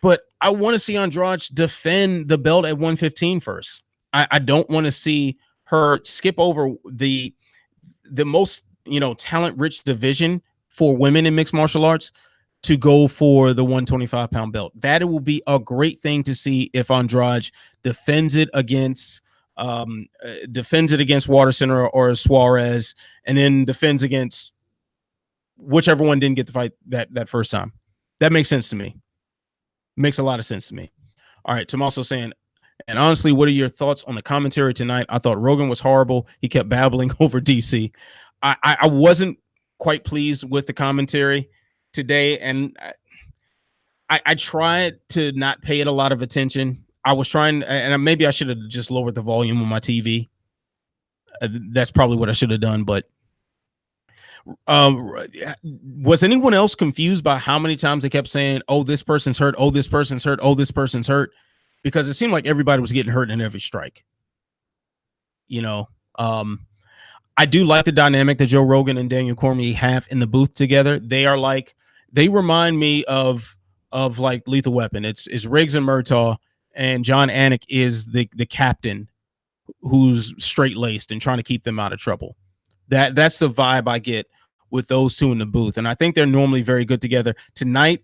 But I want to see Andrade defend the belt at 115 first. I don't want to see her skip over the most talent rich division for women in mixed martial arts to go for the 125-pound belt. That will be a great thing to see if Andrade defends it against Waterson or Suarez, and then defends against whichever one didn't get the fight that first time. That makes sense to me. Makes a lot of sense to me. All right, Tom also saying, and honestly, what are your thoughts on the commentary tonight? I thought Rogan was horrible. He kept babbling over DC. I wasn't quite pleased with the commentary today, and I tried to not pay it a lot of attention. I was trying, and maybe I should have just lowered the volume on my TV. That's probably what I should have done. But was anyone else confused by how many times they kept saying, "Oh, this person's hurt. Oh, this person's hurt. Oh, this person's hurt," because it seemed like everybody was getting hurt in every strike. I do like the dynamic that Joe Rogan and Daniel Cormier have in the booth together. They remind me of like Lethal Weapon. It's Riggs and Murtaugh, and John Anik is the captain who's straight laced and trying to keep them out of trouble. That's the vibe I get with those two in the booth, and I think they're normally very good together. Tonight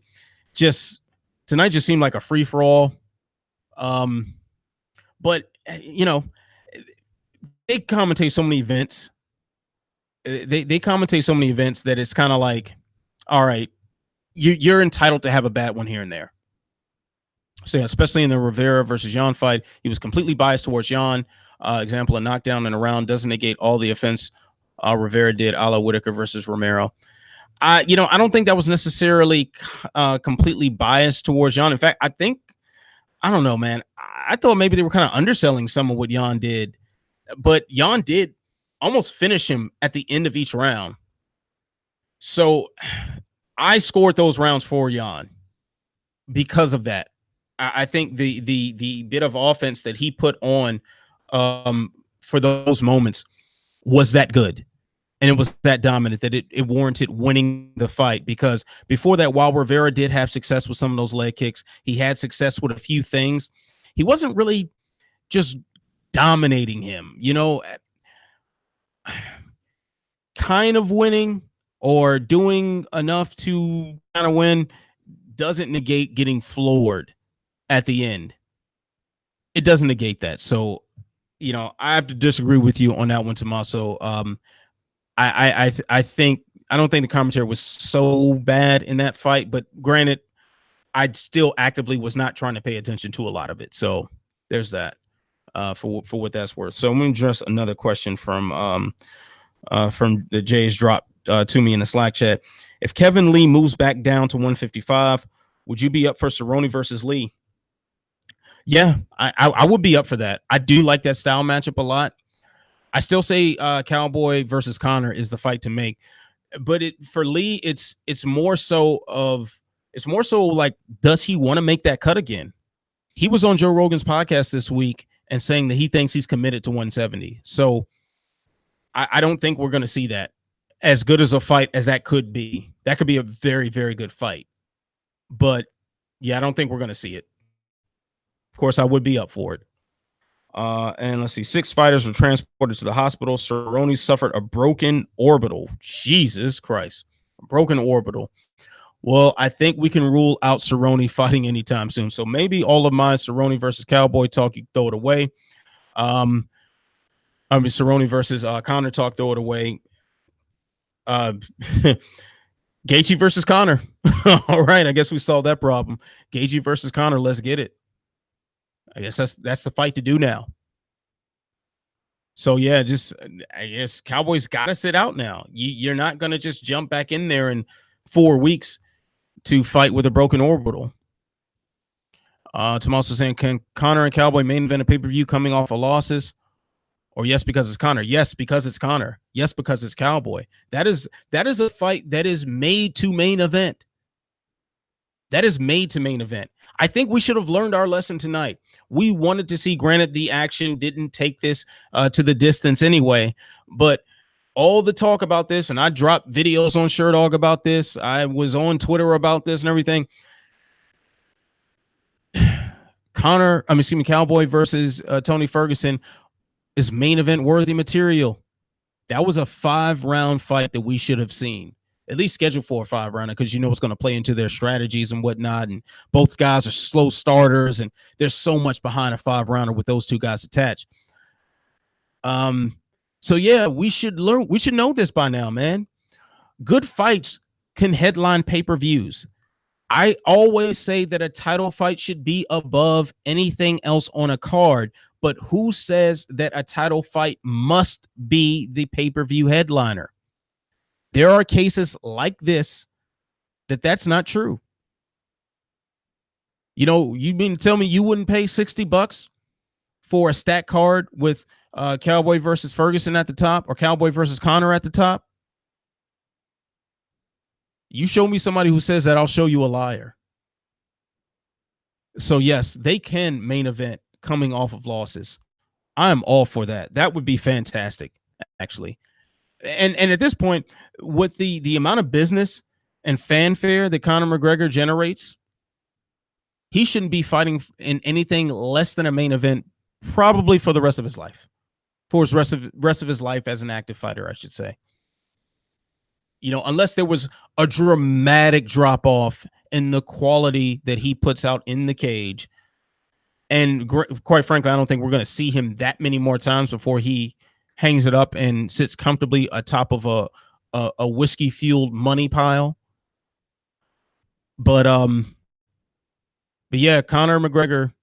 just seemed like a free for all. But they commentate so many events. They commentate so many events that it's kind of like, all right, you're entitled to have a bad one here and there. So yeah, especially in the Rivera versus Yan fight, he was completely biased towards Yan. Example, a knockdown in a round doesn't negate all the offense Rivera did, a la Whitaker versus Romero. I don't think that was necessarily completely biased towards Yan. In fact, I don't know, man. I thought maybe they were kind of underselling some of what Yan did, but Yan did almost finish him at the end of each round. So I scored those rounds for Yan because of that. I think the bit of offense that he put on for those moments was that good. And it was that dominant that it warranted winning the fight, because before that, while Rivera did have success with some of those leg kicks, he had success with a few things. He wasn't really just dominating him, kind of winning or doing enough to kind of win doesn't negate getting floored at the end. It doesn't negate that. So, I have to disagree with you on that one, Tommaso. I don't think the commentary was so bad in that fight, but granted, I still actively was not trying to pay attention to a lot of it. So there's that for what that's worth. So I'm going to address another question from the Jays drop to me in the Slack chat. If Kevin Lee moves back down to 155, would you be up for Cerrone versus Lee? Yeah, I would be up for that. I do like that style matchup a lot. I still say Cowboy versus Connor is the fight to make, but for Lee, it's more so like, does he want to make that cut again? He was on Joe Rogan's podcast this week and saying that he thinks he's committed to 170. So I don't think we're going to see that. As good as a fight as that could be, that could be a very, very good fight. But yeah, I don't think we're going to see it. Of course, I would be up for it. And let's see, 6 fighters were transported to the hospital. Cerrone suffered a broken orbital. Jesus Christ, a broken orbital. Well, I think we can rule out Cerrone fighting anytime soon. So maybe all of my Cerrone versus Cowboy talk, you throw it away. Cerrone versus Connor talk, throw it away. Gaethje versus Connor. All right, I guess we solved that problem. Gaethje versus Connor, let's get it. I guess that's the fight to do now. So yeah, I guess Cowboys got to sit out now. You're not going to just jump back in there in 4 weeks to fight with a broken orbital. Tom also saying, can Connor and Cowboy main event a pay-per-view coming off of losses? Or yes, because it's Connor. Yes, because it's Connor. Yes, because it's Cowboy. That is a fight that is made to main event. That is made to main event. I think we should have learned our lesson tonight. We wanted to see, granted, the action didn't take this to the distance anyway, but all the talk about this, and I dropped videos on Sherdog about this. I was on Twitter about this and everything. Cowboy versus Tony Ferguson is main event worthy material. That was a 5-round fight that we should have seen. At least scheduled for a 5-rounder, because you know it's going to play into their strategies and whatnot. And both guys are slow starters, and there's so much behind a 5-rounder with those two guys attached. So yeah, we should learn. We should know this by now, man. Good fights can headline pay-per-views. I always say that a title fight should be above anything else on a card, but who says that a title fight must be the pay-per-view headliner? There are cases like this that's not true. You know, you mean to tell me you wouldn't pay $60 for a stat card with Cowboy versus Ferguson at the top, or Cowboy versus Connor at the top? You show me somebody who says that, I'll show you a liar. So yes, they can main event coming off of losses. I am all for that. That would be fantastic, actually. And at this point, with the amount of business and fanfare that Conor McGregor generates, he shouldn't be fighting in anything less than a main event, probably for the rest of his life. For his rest of his life as an active fighter, I should say. You know, unless there was a dramatic drop off in the quality that he puts out in the cage. And quite frankly, I don't think we're going to see him that many more times before he hangs it up and sits comfortably atop of a whiskey fueled money pile. But yeah, Conor McGregor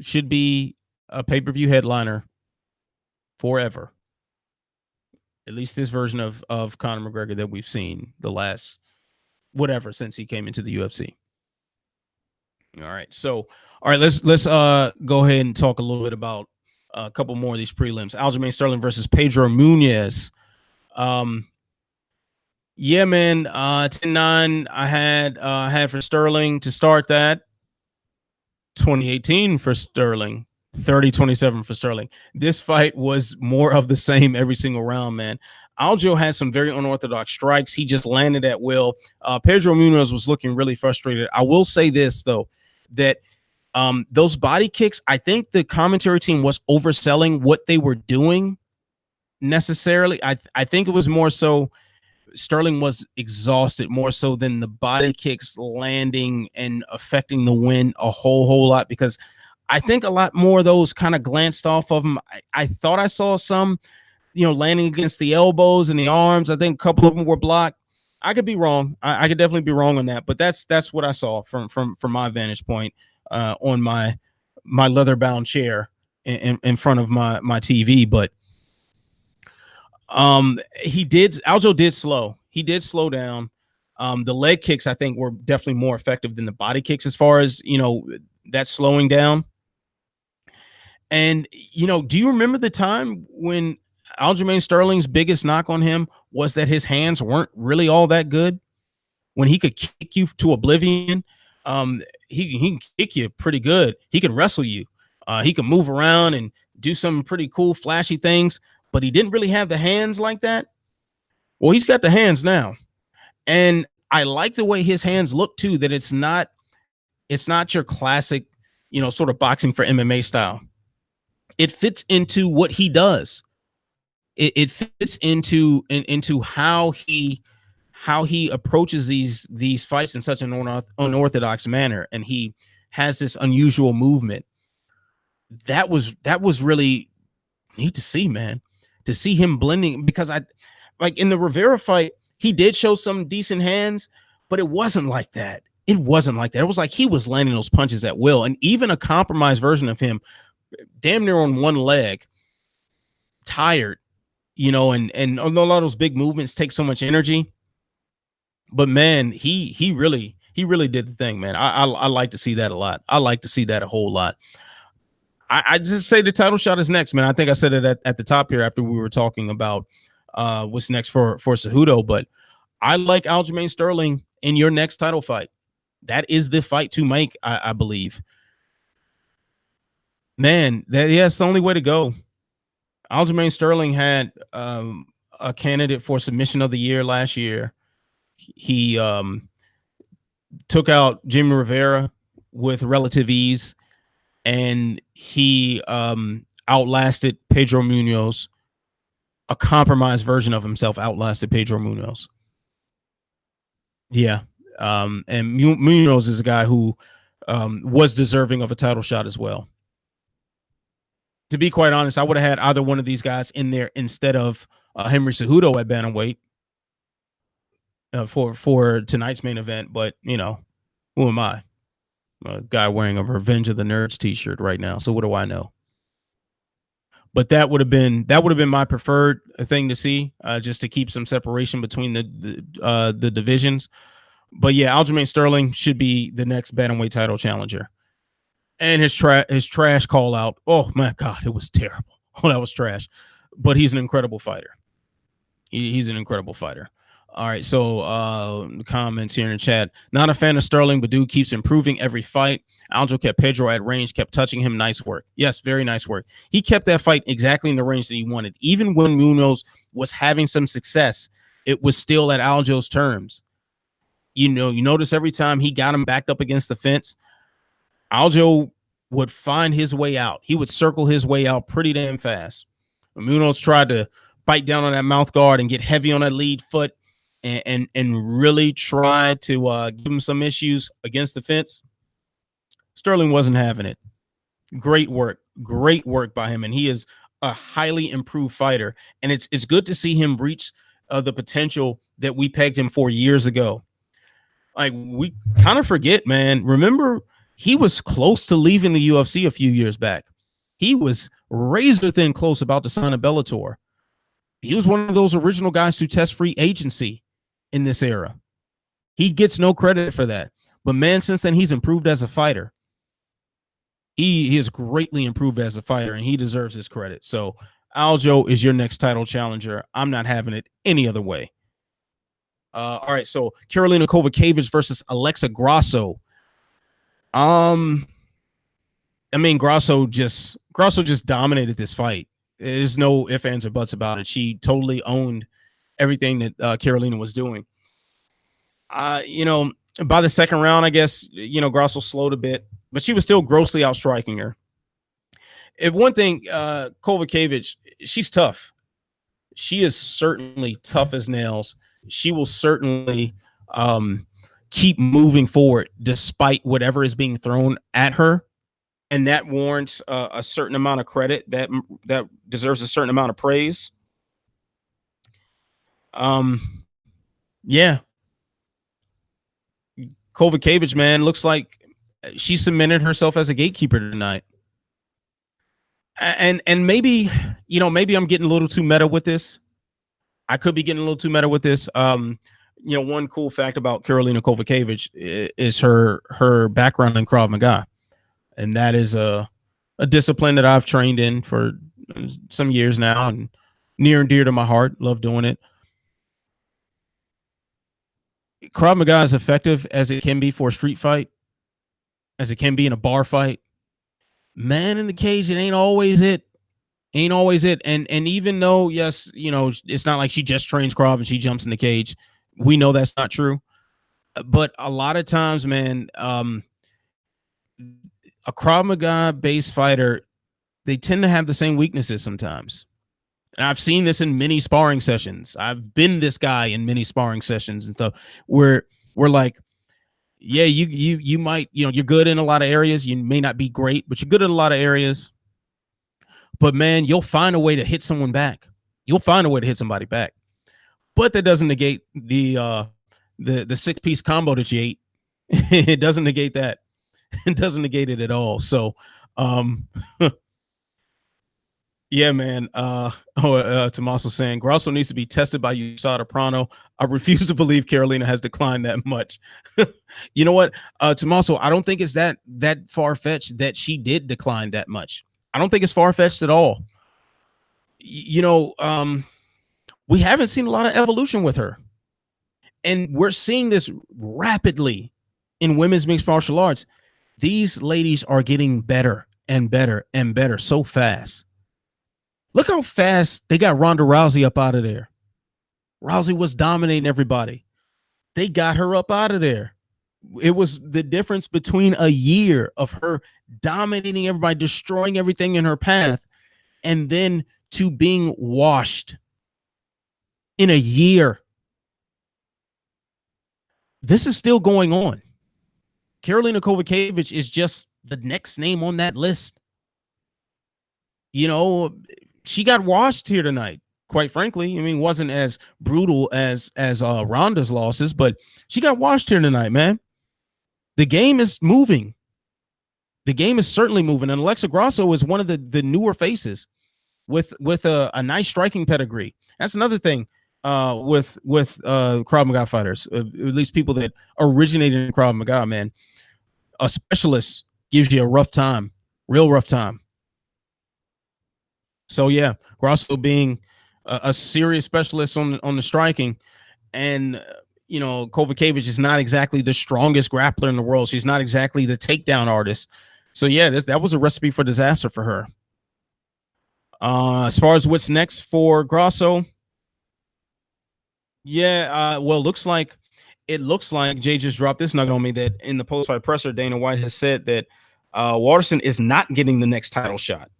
should be a pay-per-view headliner forever. At least this version of Conor McGregor that we've seen the last whatever since he came into the UFC. All right, so let's go ahead and talk a little bit about a couple more of these prelims. Aljamain Sterling versus Pedro Munhoz. Yeah, man. 10-9 I had for Sterling to start that. 2018 for Sterling. 30-27 for Sterling. This fight was more of the same every single round, man. Aljo had some very unorthodox strikes. He just landed at will. Pedro Munhoz was looking really frustrated. I will say this, though, that those body kicks, I think the commentary team was overselling what they were doing necessarily. I think it was more so Sterling was exhausted more so than the body kicks landing and affecting the win a whole lot, because I think a lot more of those kind of glanced off of him. I thought I saw some, landing against the elbows and the arms. I think a couple of them were blocked. I could be wrong. I could definitely be wrong on that, but that's what I saw from my vantage point on my leather bound chair in front of my TV. But Aljo did slow. He did slow down. The leg kicks I think were definitely more effective than the body kicks as far as that slowing down. And do you remember the time when Aljamain Sterling's biggest knock on him was that his hands weren't really all that good? When he could kick you to oblivion, um, he can kick you pretty good. He can wrestle you. He can move around and do some pretty cool, flashy things, but he didn't really have the hands like that. Well, he's got the hands now, and I like the way his hands look too. That it's not your classic, sort of boxing for MMA style. It fits into what he does. It fits into how he approaches these fights in such an unorthodox manner, and he has this unusual movement. That was really neat to see, man. To see him blending, because I like in the Rivera fight, he did show some decent hands, but it wasn't like that. It wasn't like that. It was like he was landing those punches at will, and even a compromised version of him, damn near on one leg, tired, and a lot of those big movements take so much energy. But man, he really did the thing, man. I like to see that a lot. I like to see that a whole lot. I just say the title shot is next, man. I think I said it at the top here after we were talking about what's next for Cejudo, but I like Aljamain Sterling in your next title fight. That is the fight to make, I believe. Man, that's the only way to go. Aljamain Sterling had a candidate for submission of the year last year. He took out Jimmy Rivera with relative ease, and he outlasted Pedro Munoz. A compromised version of himself outlasted Pedro Munoz. Yeah. And Munoz is a guy who was deserving of a title shot as well. To be quite honest, I would have had either one of these guys in there instead of Henry Cejudo at bantamweight for tonight's main event. But who am I? A guy wearing a Revenge of the Nerds t-shirt right now. So what do I know? But that would have been my preferred thing to see, just to keep some separation between the divisions. But yeah, Aljamain Sterling should be the next bantamweight title challenger. And his trash call out. Oh my God, it was terrible. Oh, that was trash. But he's an incredible fighter. He's an incredible fighter. All right, so comments here in the chat. Not a fan of Sterling, but dude keeps improving every fight. Aljo kept Pedro at range, kept touching him. Nice work. Yes, very nice work. He kept that fight exactly in the range that he wanted. Even when Munoz was having some success, it was still at Aljo's terms. You notice every time he got him backed up against the fence, Aljo would find his way out. He would circle his way out pretty damn fast. Munoz tried to bite down on that mouth guard and get heavy on that lead foot and really try to give him some issues against the fence. Sterling wasn't having it. Great work by him, and he is a highly improved fighter. And it's good to see him reach the potential that we pegged him for years ago. Like, we kind of forget, man. Remember, he was close to leaving the UFC a few years back. He was razor thin close about to sign a Bellator. He was one of those original guys to test free agency in this era. He gets no credit for that. But man, since then, he's improved as a fighter. He has greatly improved as a fighter, and he deserves his credit. So Aljo is your next title challenger. I'm not having it any other way. All right, so Karolina Kowalkiewicz versus Alexa Grasso. I mean, Grasso just dominated this fight. There's no ifs, ands, or buts about it. She totally owned everything that Karolina was doing. By the second round, I guess, Grasso slowed a bit, but she was still grossly outstriking her. If one thing, Kowalkiewicz, she's tough. She is certainly tough as nails. She will certainly keep moving forward despite whatever is being thrown at her. And that warrants a certain amount of credit, that deserves a certain amount of praise. Yeah, Kovacevic, man, looks like she cemented herself as a gatekeeper tonight. And maybe, maybe I'm getting a little too meta with this. I could be getting a little too meta with this. One cool fact about Karolina Kovacevic is her background in Krav Maga, and that is a discipline that I've trained in for some years now, and near and dear to my heart. Love doing it. Krav Maga is effective as it can be for a street fight, as it can be in a bar fight. Man in the cage, it ain't always it. Ain't always it. And even though, yes, it's not like she just trains Krav and she jumps in the cage. We know that's not true. But a lot of times, man, a Krav Maga based fighter, they tend to have the same weaknesses sometimes. And I've seen this in many sparring sessions. I've been this guy in many sparring sessions and stuff where we're like, yeah, you might, you're good in a lot of areas. You may not be great, but you're good in a lot of areas. But man, you'll find a way to hit someone back. You'll find a way to hit somebody back. But that doesn't negate the 6-piece combo that you ate. It doesn't negate that. It doesn't negate it at all. So yeah, man. Tommaso saying Grasso needs to be tested by USADA Prano. I refuse to believe Karolina has declined that much. You know what, Tommaso? I don't think it's that far fetched that she did decline that much. I don't think it's far fetched at all. We haven't seen a lot of evolution with her, and we're seeing this rapidly in women's mixed martial arts. These ladies are getting better and better and better so fast. Look how fast they got Ronda Rousey up out of there. Rousey was dominating everybody. They got her up out of there. It was the difference between a year of her dominating everybody, destroying everything in her path, and then to being washed in a year. This is still going on. Karolina Kovacevic is just the next name on that list. She got washed here tonight, quite frankly. I mean, wasn't as brutal as Ronda's losses, but she got washed here tonight, man. The game is moving. The game is certainly moving. And Alexa Grasso is one of the newer faces with a nice striking pedigree. That's another thing with Krav Maga fighters, at least people that originated in Krav Maga, man. A specialist gives you a rough time, real rough time. So yeah, Grasso being a serious specialist on the striking, and Kovacevic is not exactly the strongest grappler in the world. She's not exactly the takedown artist. So yeah, that was a recipe for disaster for her. As far as what's next for Grasso, yeah, well, it looks like Jay just dropped this nugget on me that in the post-fight presser, Dana White has said that Waterson is not getting the next title shot.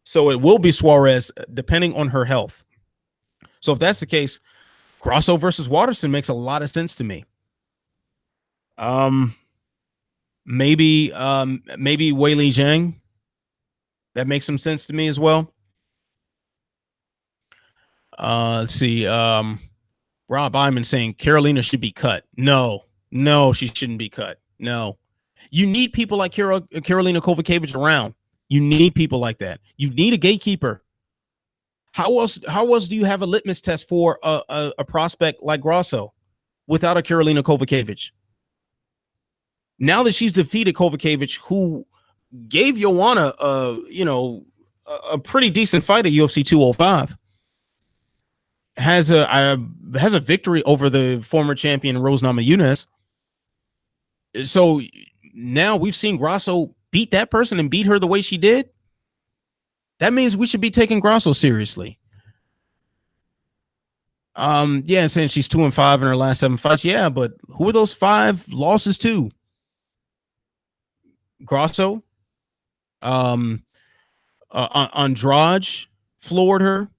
So it will be Suarez, depending on her health. So if that's the case, Grasso versus Waterson makes a lot of sense to me. Maybe Weili Zhang. That makes some sense to me as well. Let's see. Rob Iman saying Karolina should be cut. No, she shouldn't be cut. No. You need people like Karolina Kovacevic around. You need people like that. You need a gatekeeper. How else do you have a litmus test for a prospect like Grasso without a Karolina Kovacevic? Now that she's defeated Kovacevic, who gave Joanna a pretty decent fight at UFC 205, has a victory over the former champion Rose Namajunas. So now we've seen Grasso beat that person and beat her the way she did. That means we should be taking Grasso seriously. Yeah, saying she's 2-5 in her last 7 fights. Yeah, but who are those 5 losses to? Grasso, Andrade floored her.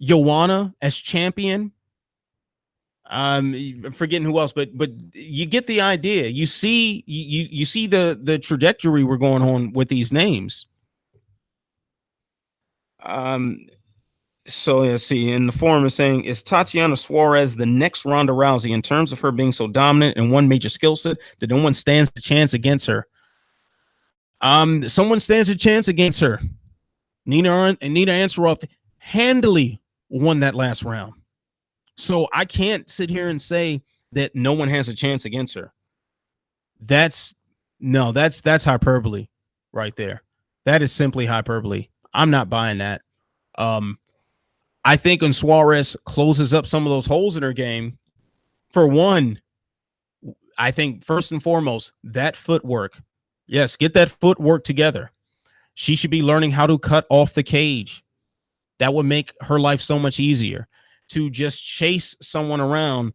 Joanna as champion. I'm forgetting who else, but you get the idea. You see the trajectory we're going on with these names. So let's see. In the forum is saying, is Tatiana Suarez the next Ronda Rousey in terms of her being so dominant in one major skill set that no one stands a chance against her? Someone stands a chance against her. Nina Ansaroff handily won that last round. So I can't sit here and say that no one has a chance against her. That's hyperbole right there. That is simply hyperbole. I'm not buying that. I think when Suarez closes up some of those holes in her game, for one, I think first and foremost, that footwork. Yes, get that footwork together. She should be learning how to cut off the cage. That would make her life so much easier. To just chase someone around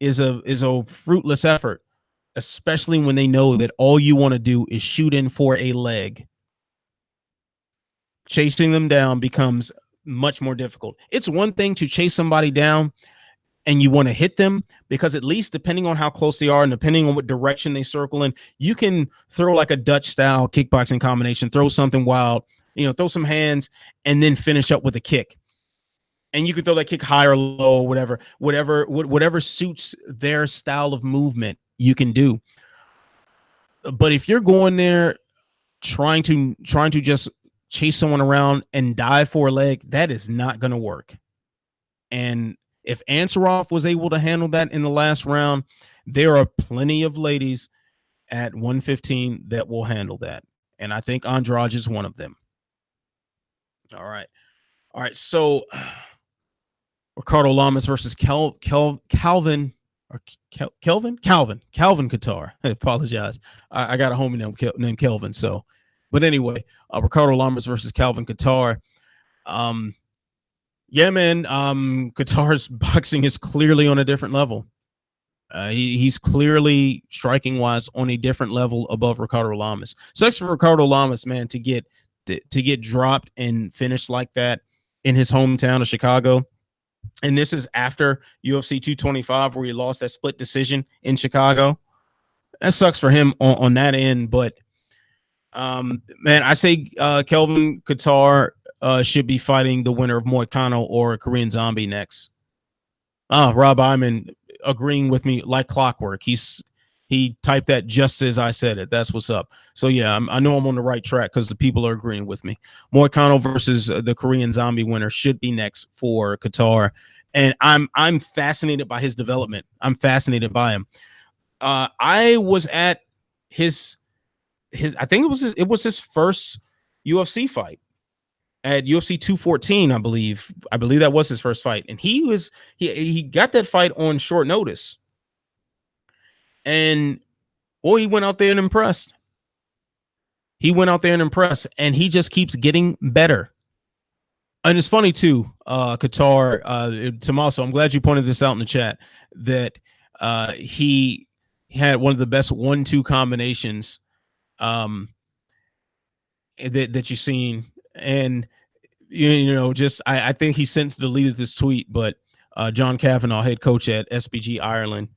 is a fruitless effort, especially when they know that all you want to do is shoot in for a leg. Chasing them down becomes much more difficult. It's one thing to chase somebody down and you want to hit them, because at least depending on how close they are and depending on what direction they circle in, you can throw like a Dutch style kickboxing combination, throw something wild, throw some hands and then finish up with a kick. And you can throw that kick high or low, whatever suits their style of movement you can do. But if you're going there trying to just chase someone around and dive for a leg, that is not going to work. And if Ansaroff was able to handle that in the last round, there are plenty of ladies at 115 that will handle that. And I think Andrade is one of them. All right. So Ricardo Lamas versus Calvin Kattar. I apologize. I got a homie named Kelvin. So, but anyway, Ricardo Lamas versus Calvin Kattar. Yeah, man. Kattar's boxing is clearly on a different level. He's clearly striking wise on a different level above Ricardo Lamas. Sucks for Ricardo Lamas, man, to get dropped and finished like that in his hometown of Chicago. And this is after UFC 225, where he lost that split decision in Chicago. That sucks for him on that end. But man, I say Kelvin Kattar should be fighting the winner of Moicano or Korean Zombie next. Rob Iman agreeing with me like clockwork. He typed that just as I said it. That's what's up. So yeah, I know I'm on the right track because the people are agreeing with me. Moicano versus the Korean Zombie winner should be next for Kattar, and I'm fascinated by his development. I'm fascinated by him. I was at his I think it was his first UFC fight at UFC 214, I believe. I believe that was his first fight, and he got that fight on short notice. And boy, he went out there and impressed. And he just keeps getting better. And it's funny too, Kattar, Tommaso, I'm glad you pointed this out in the chat, that he had one of the best 1-2 combinations that you've seen. And just I think he since deleted this tweet, but John Kavanagh, head coach at SBG Ireland,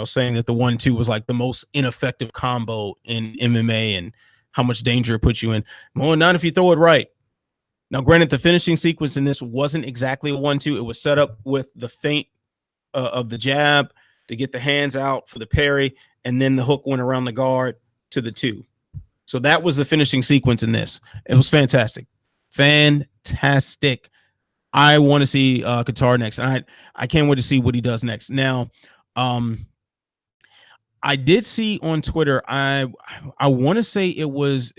saying that the 1-2 was like the most ineffective combo in MMA and how much danger it puts you in. Well, not if you throw it right. Now, granted, the finishing sequence in this wasn't exactly a 1-2. It was set up with the feint of the jab to get the hands out for the parry, and then the hook went around the guard to the 2. So that was the finishing sequence in this. It was fantastic. Fantastic. I want to see Kattar next. And I can't wait to see what he does next. Now, I did see on Twitter, I want to say it was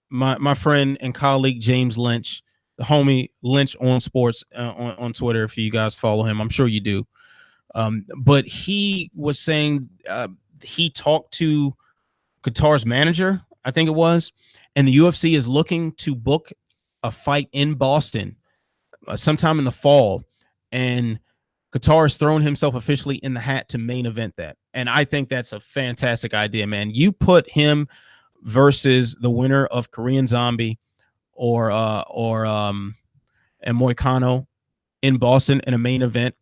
my friend and colleague James Lynch, the homie Lynch on Sports on Twitter. If you guys follow him, I'm sure you do. But he was saying he talked to Kattar's manager, I think it was, and the UFC is looking to book a fight in Boston sometime in the fall, and Kattar has thrown himself officially in the hat to main event that. And I think that's a fantastic idea, man. You put him versus the winner of Korean Zombie or and Moicano in Boston in a main event.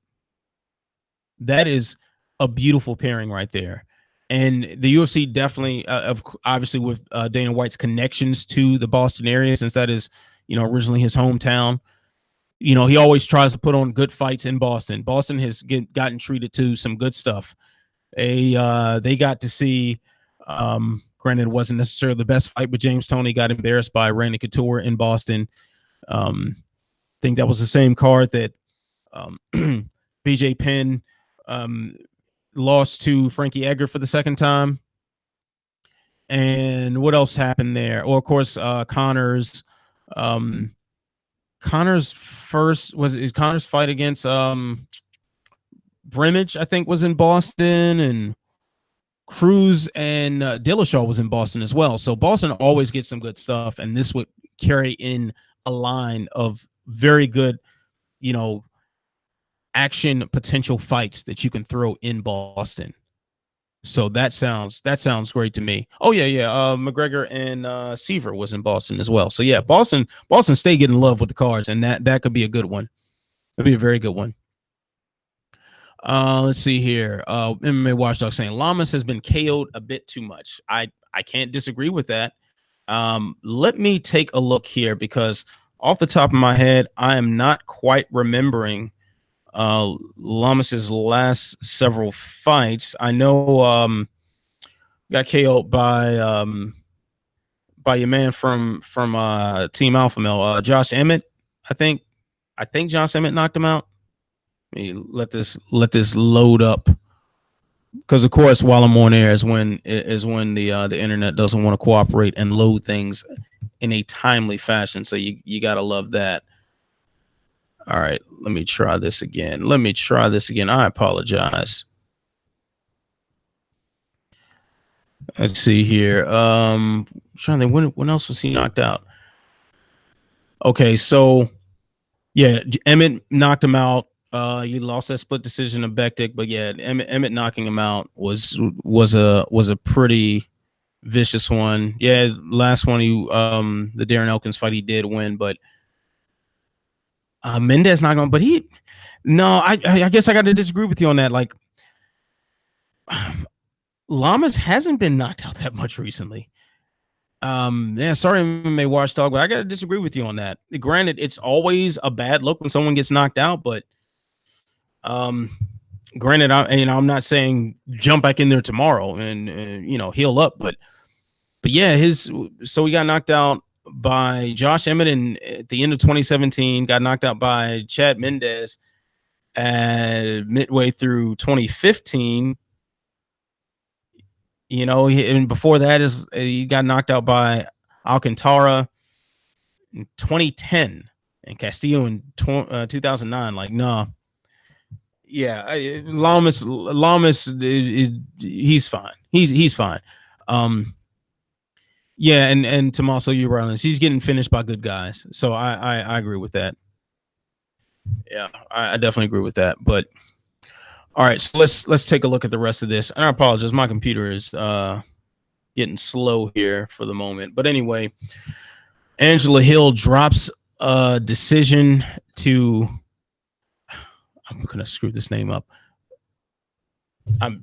That is a beautiful pairing right there. And the UFC definitely, obviously with Dana White's connections to the Boston area, since that is, originally his hometown. He always tries to put on good fights in Boston. Boston has gotten treated to some good stuff. They got to see, granted, it wasn't necessarily the best fight, but James Toney got embarrassed by Randy Couture in Boston. I think that was the same card that BJ Penn lost to Frankie Edgar for the second time. And what else happened there? Well, of course, Connor's Connor's fight against Brimage, I think, was in Boston, and Cruz and Dillashaw was in Boston as well. So Boston always gets some good stuff, and this would carry in a line of very good, action potential fights that you can throw in Boston. So that sounds great to me. Oh yeah. McGregor and Seaver was in Boston as well. So yeah, Boston stay getting love with the cards, and that could be a good one. It'd be a very good one. Let's see here. MMA Watchdog saying Lamas has been KO'd a bit too much. I can't disagree with that. Let me take a look here, because off the top of my head, I am not quite remembering Lamas's last several fights. I know got KO'd by your man from Team Alpha Male, Josh Emmett. I think Josh Emmett knocked him out. Let me let this load up, because of course while I'm on air is when the internet doesn't want to cooperate and load things in a timely fashion. So you gotta love that. All right, let me try this again. I apologize. Let's see here. Trying to think, when else was he knocked out? Okay, so yeah, Emmett knocked him out. He lost that split decision to Bektik, but yeah, Emmett knocking him out was a pretty vicious one. Yeah, last one, the Darren Elkins fight, he did win, but Mendez not going. But I guess I got to disagree with you on that. Like, Lamas hasn't been knocked out that much recently. Yeah, sorry, MMA Watchdog, but I got to disagree with you on that. Granted, it's always a bad look when someone gets knocked out, but granted, I'm not saying jump back in there tomorrow and heal up, but yeah, so he got knocked out by Josh Emmett at the end of 2017, got knocked out by Chad Mendez midway through 2015. And before that he got knocked out by Alcantara in 2010 and Castillo in 2009. Like, no. Yeah, Lamas, he's fine. He's fine. Yeah, and Tommaso Urales, he's getting finished by good guys. So I agree with that. Yeah, I definitely agree with that. But all right, so let's take a look at the rest of this. And I apologize, my computer is getting slow here for the moment. But anyway, Angela Hill drops a decision to, I'm gonna screw this name up.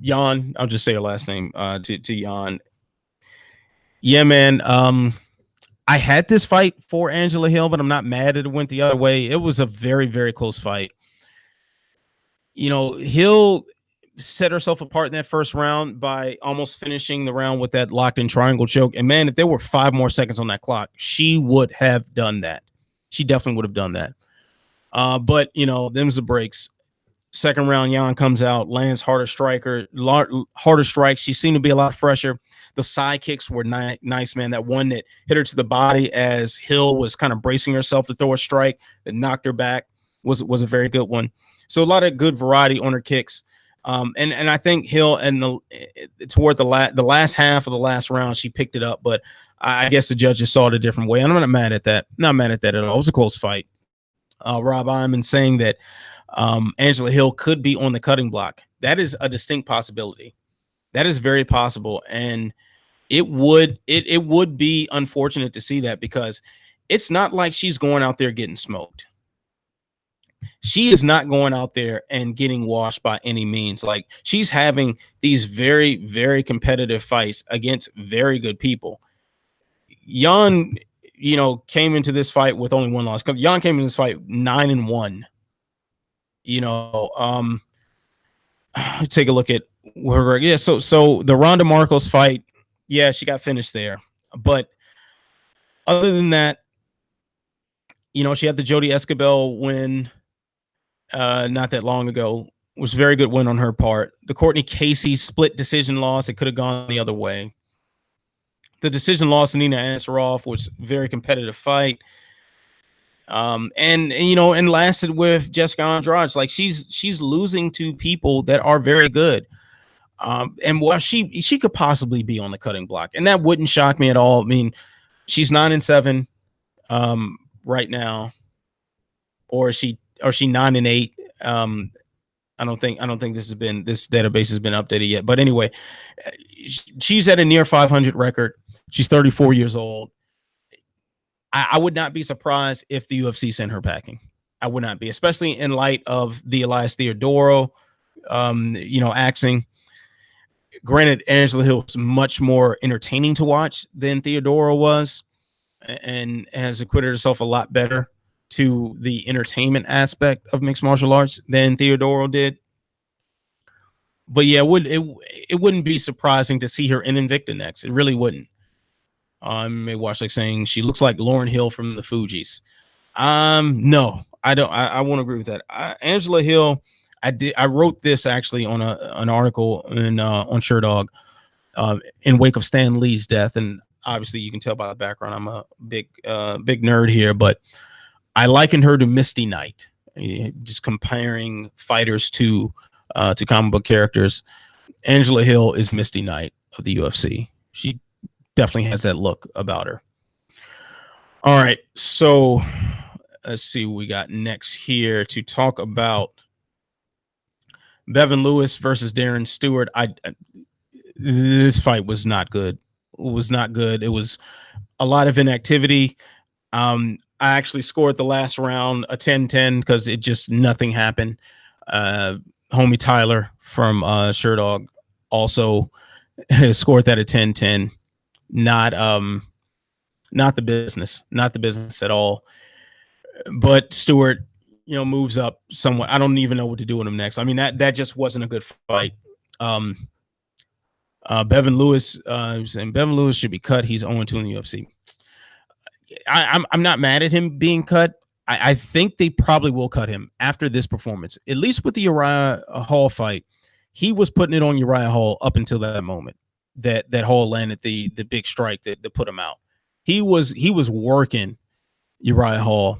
Jan. I'll just say her last name. To Jan. Yeah, man. I had this fight for Angela Hill, but I'm not mad that it went the other way. It was a very, very close fight. Hill set herself apart in that first round by almost finishing the round with that locked-in triangle choke. And man, if there were 5 more seconds on that clock, she would have done that. She definitely would have done that. But them's the breaks. Second round, Jan comes out, lands harder strikes. She seemed to be a lot fresher. The side kicks were nice, man. That one that hit her to the body as Hill was kind of bracing herself to throw a strike that knocked her back was a very good one. So a lot of good variety on her kicks. And I think Hill toward the last half of the last round, she picked it up, but I guess the judges saw it a different way. And I'm not mad at that. Not mad at that at all. It was a close fight. Rob Iman saying that Angela Hill could be on the cutting block. That is a distinct possibility. That is very possible. And it would be unfortunate to see that, because it's not like she's going out there getting smoked. She is not going out there and getting washed by any means. Like, she's having these very, very competitive fights against very good people. Jan came into this fight with only one loss. Jan came into this fight 9-1. Take a look at her. Yeah, so the Ronda Marcos fight, yeah, she got finished there. But other than that, she had the Jody Escobel win not that long ago. It was a very good win on her part. The Courtney Casey split decision loss. It could have gone the other way. The decision loss to Nina Ansaroff was a very competitive fight. And lasted with Jessica Andrade. Like she's losing to people that are very good. And while she could possibly be on the cutting block, and that wouldn't shock me at all. I mean, she's 9-7 right now, or she 9-8. I don't think this database has been updated yet. But anyway, she's at a near 500 record. She's 34 years old. I would not be surprised if the UFC sent her packing. I would not be, especially in light of the Elias Theodoro, axing. Granted, Angela Hill is much more entertaining to watch than Theodoro was, and has acquitted herself a lot better to the entertainment aspect of mixed martial arts than Theodoro did. But yeah, it wouldn't be surprising to see her in Invicta next. It really wouldn't. May watch like saying she looks like Lauryn Hill from the Fugees. No, I don't. I won't agree with that. Angela Hill, I wrote this actually on an article on SureDog in wake of Stan Lee's death, and obviously you can tell by the background I'm a big nerd here, but I likened her to Misty Knight, just comparing fighters to comic book characters. Angela Hill is Misty Knight of the UFC. She definitely has that look about her. All right, so let's see what we got next here to talk about. Bevan Lewis versus Darren Stewart. This fight was not good. It was not good. It was a lot of inactivity. I actually scored the last round a 10-10 because it just nothing happened. Homie Tyler from SureDog also scored that a 10-10. Not the business at all. But Stewart, moves up somewhat. I don't even know what to do with him next. I mean, that just wasn't a good fight. Bevan Lewis, and Bevan Lewis should be cut. He's 0-2 in the UFC. I'm not mad at him being cut. I think they probably will cut him after this performance. At least with the Uriah Hall fight, he was putting it on Uriah Hall up until that moment. That Hall landed the big strike that put him out. He was working Uriah Hall.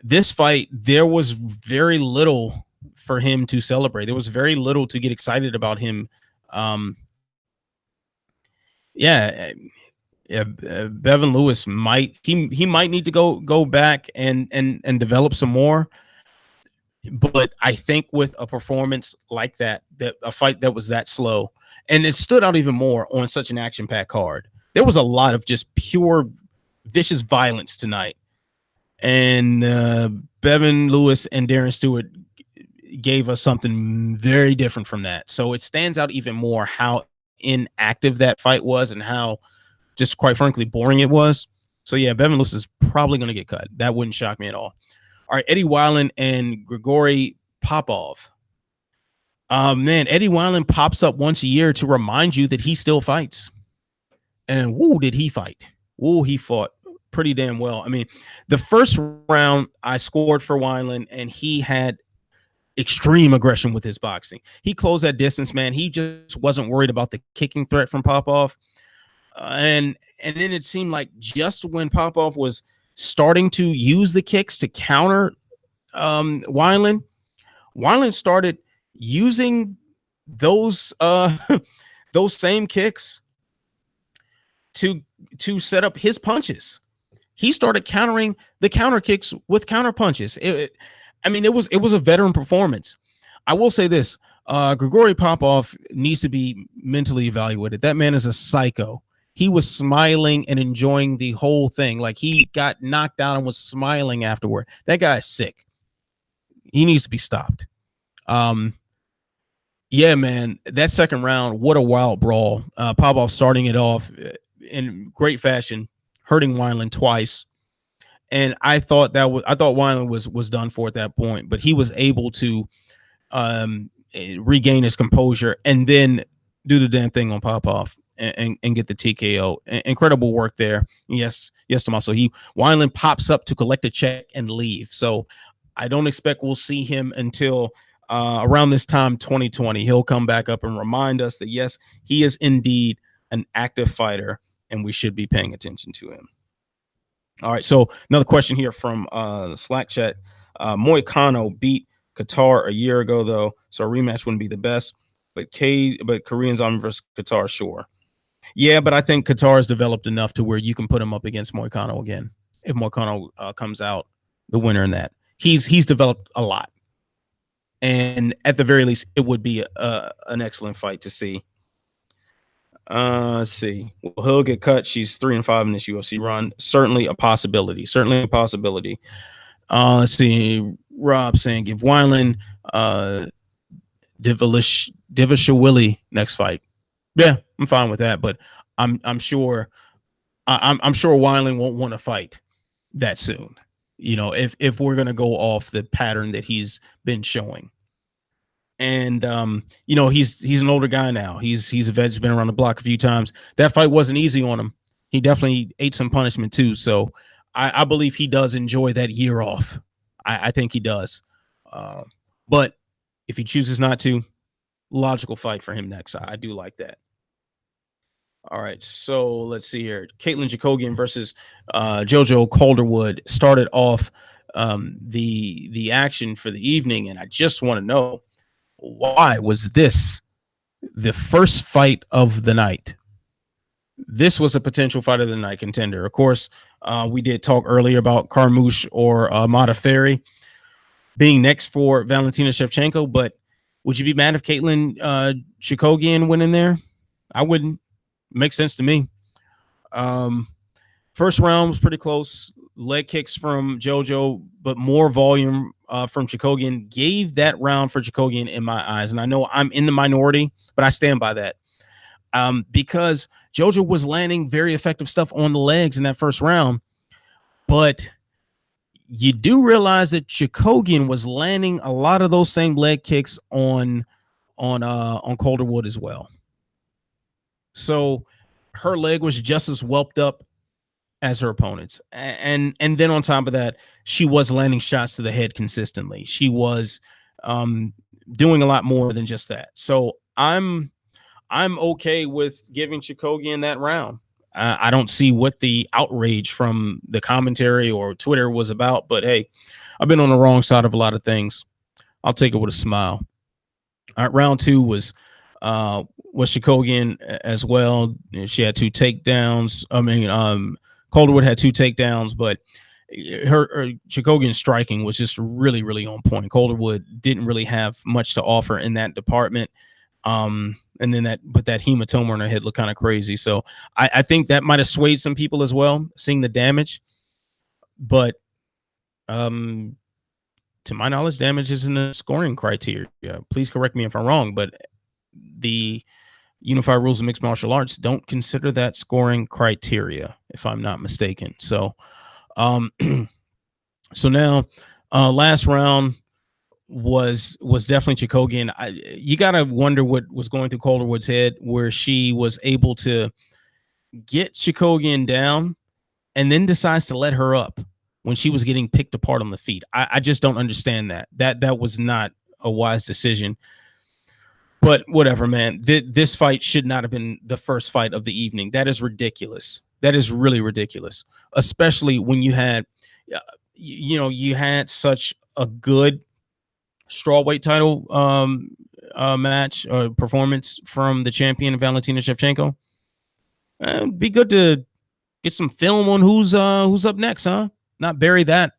This fight, there was very little for him to celebrate. There was very little to get excited about him. Bevan Lewis might need to go back and develop some more. But I think with a performance like that a fight that was that slow, and it stood out even more on such an action-packed card. There was a lot of just pure vicious violence tonight. And Bevan Lewis and Darren Stewart gave us something very different from that. So it stands out even more how inactive that fight was and how just quite frankly boring it was. So yeah, Bevan Lewis is probably going to get cut. That wouldn't shock me at all. All right, Eddie Wineland and Grigory Popov. Man, Eddie Wineland pops up once a year to remind you that he still fights. And woo, did he fight? Woo, he fought pretty damn well. I mean, the first round I scored for Wineland, and he had extreme aggression with his boxing. He closed that distance, man. He just wasn't worried about the kicking threat from Popov. And then it seemed like just when Popov was starting to use the kicks to counter Wineland started using those same kicks to set up his punches. He started countering the counter kicks with counter punches. It was a veteran performance. I will say this: Grigory Popov needs to be mentally evaluated. That man is a psycho. He was smiling and enjoying the whole thing. Like he got knocked out and was smiling afterward. That guy is sick. He needs to be stopped. Yeah, man, that second round, what a wild brawl. Popov starting it off in great fashion, hurting Wineland twice. And I thought Wineland was done for at that point, but he was able to regain his composure and then do the damn thing on Popov and get the TKO. Incredible work there. Yes, Tommaso. Wineland pops up to collect a check and leave. So I don't expect we'll see him until around this time, 2020. He'll come back up and remind us that yes, he is indeed an active fighter, and we should be paying attention to him. All right. So another question here from the Slack chat. Moicano beat Qatar a year ago, though, so a rematch wouldn't be the best. But Korean Zombie versus Qatar, sure. Yeah, but I think Qatar has developed enough to where you can put him up against Moicano again if Moicano comes out the winner in that. He's developed a lot, and at the very least, it would be an excellent fight to see. Let's see. Will Hill get cut? She's 3-5 in this UFC run. Certainly a possibility. Let's see. Rob saying give Wineland Divashawili next fight. Yeah, I'm fine with that, but I'm sure Wineland won't want to fight that soon. If we're gonna go off the pattern that he's been showing. And he's an older guy now. He's a vet. He's been around the block a few times. That fight wasn't easy on him. He definitely ate some punishment too. So I believe he does enjoy that year off. I think he does. But if he chooses not to, logical fight for him next. I do like that. All right, so let's see here. Caitlin Jakogian versus JoJo Calderwood started off the action for the evening, and I just want to know, why was this the first fight of the night? This was a potential fight of the night contender. Of course, we did talk earlier about Carmouche or Modafferi being next for Valentina Shevchenko, but would you be mad if Caitlin Jakogian went in there? I wouldn't. Makes sense to me. First round was pretty close. Leg kicks from JoJo, but more volume from Jakogian. Gave that round for Jakogian in my eyes. And I know I'm in the minority, but I stand by that. Because JoJo was landing very effective stuff on the legs in that first round. But you do realize that Jakogian was landing a lot of those same leg kicks on Calderwood as well. So her leg was just as whelped up as her opponents. And then on top of that, she was landing shots to the head consistently. She was doing a lot more than just that. So I'm okay with giving Jakogian that round. I don't see what the outrage from the commentary or Twitter was about, but hey, I've been on the wrong side of a lot of things. I'll take it with a smile. All right, round two was Jakogian as well. She had 2 takedowns. Calderwood had 2 takedowns, but her Jakogian's striking was just really, really on point. Calderwood didn't really have much to offer in that department. And then that hematoma on her head looked kind of crazy. So I think that might have swayed some people as well, seeing the damage. But to my knowledge, damage isn't a scoring criteria. Please correct me if I'm wrong, but the Unified Rules of Mixed Martial Arts don't consider that scoring criteria, if I'm not mistaken. So, so now, last round was definitely Jakogian. You gotta wonder what was going through Calderwood's head, where she was able to get Jakogian down and then decides to let her up when she was getting picked apart on the feet. I just don't understand that. That was not a wise decision. But whatever, man. This fight should not have been the first fight of the evening. That is ridiculous. That is really ridiculous, especially when you had, you had such a good strawweight title match performance from the champion Valentina Shevchenko. It'd be good to get some film on who's up next, huh? Not bury that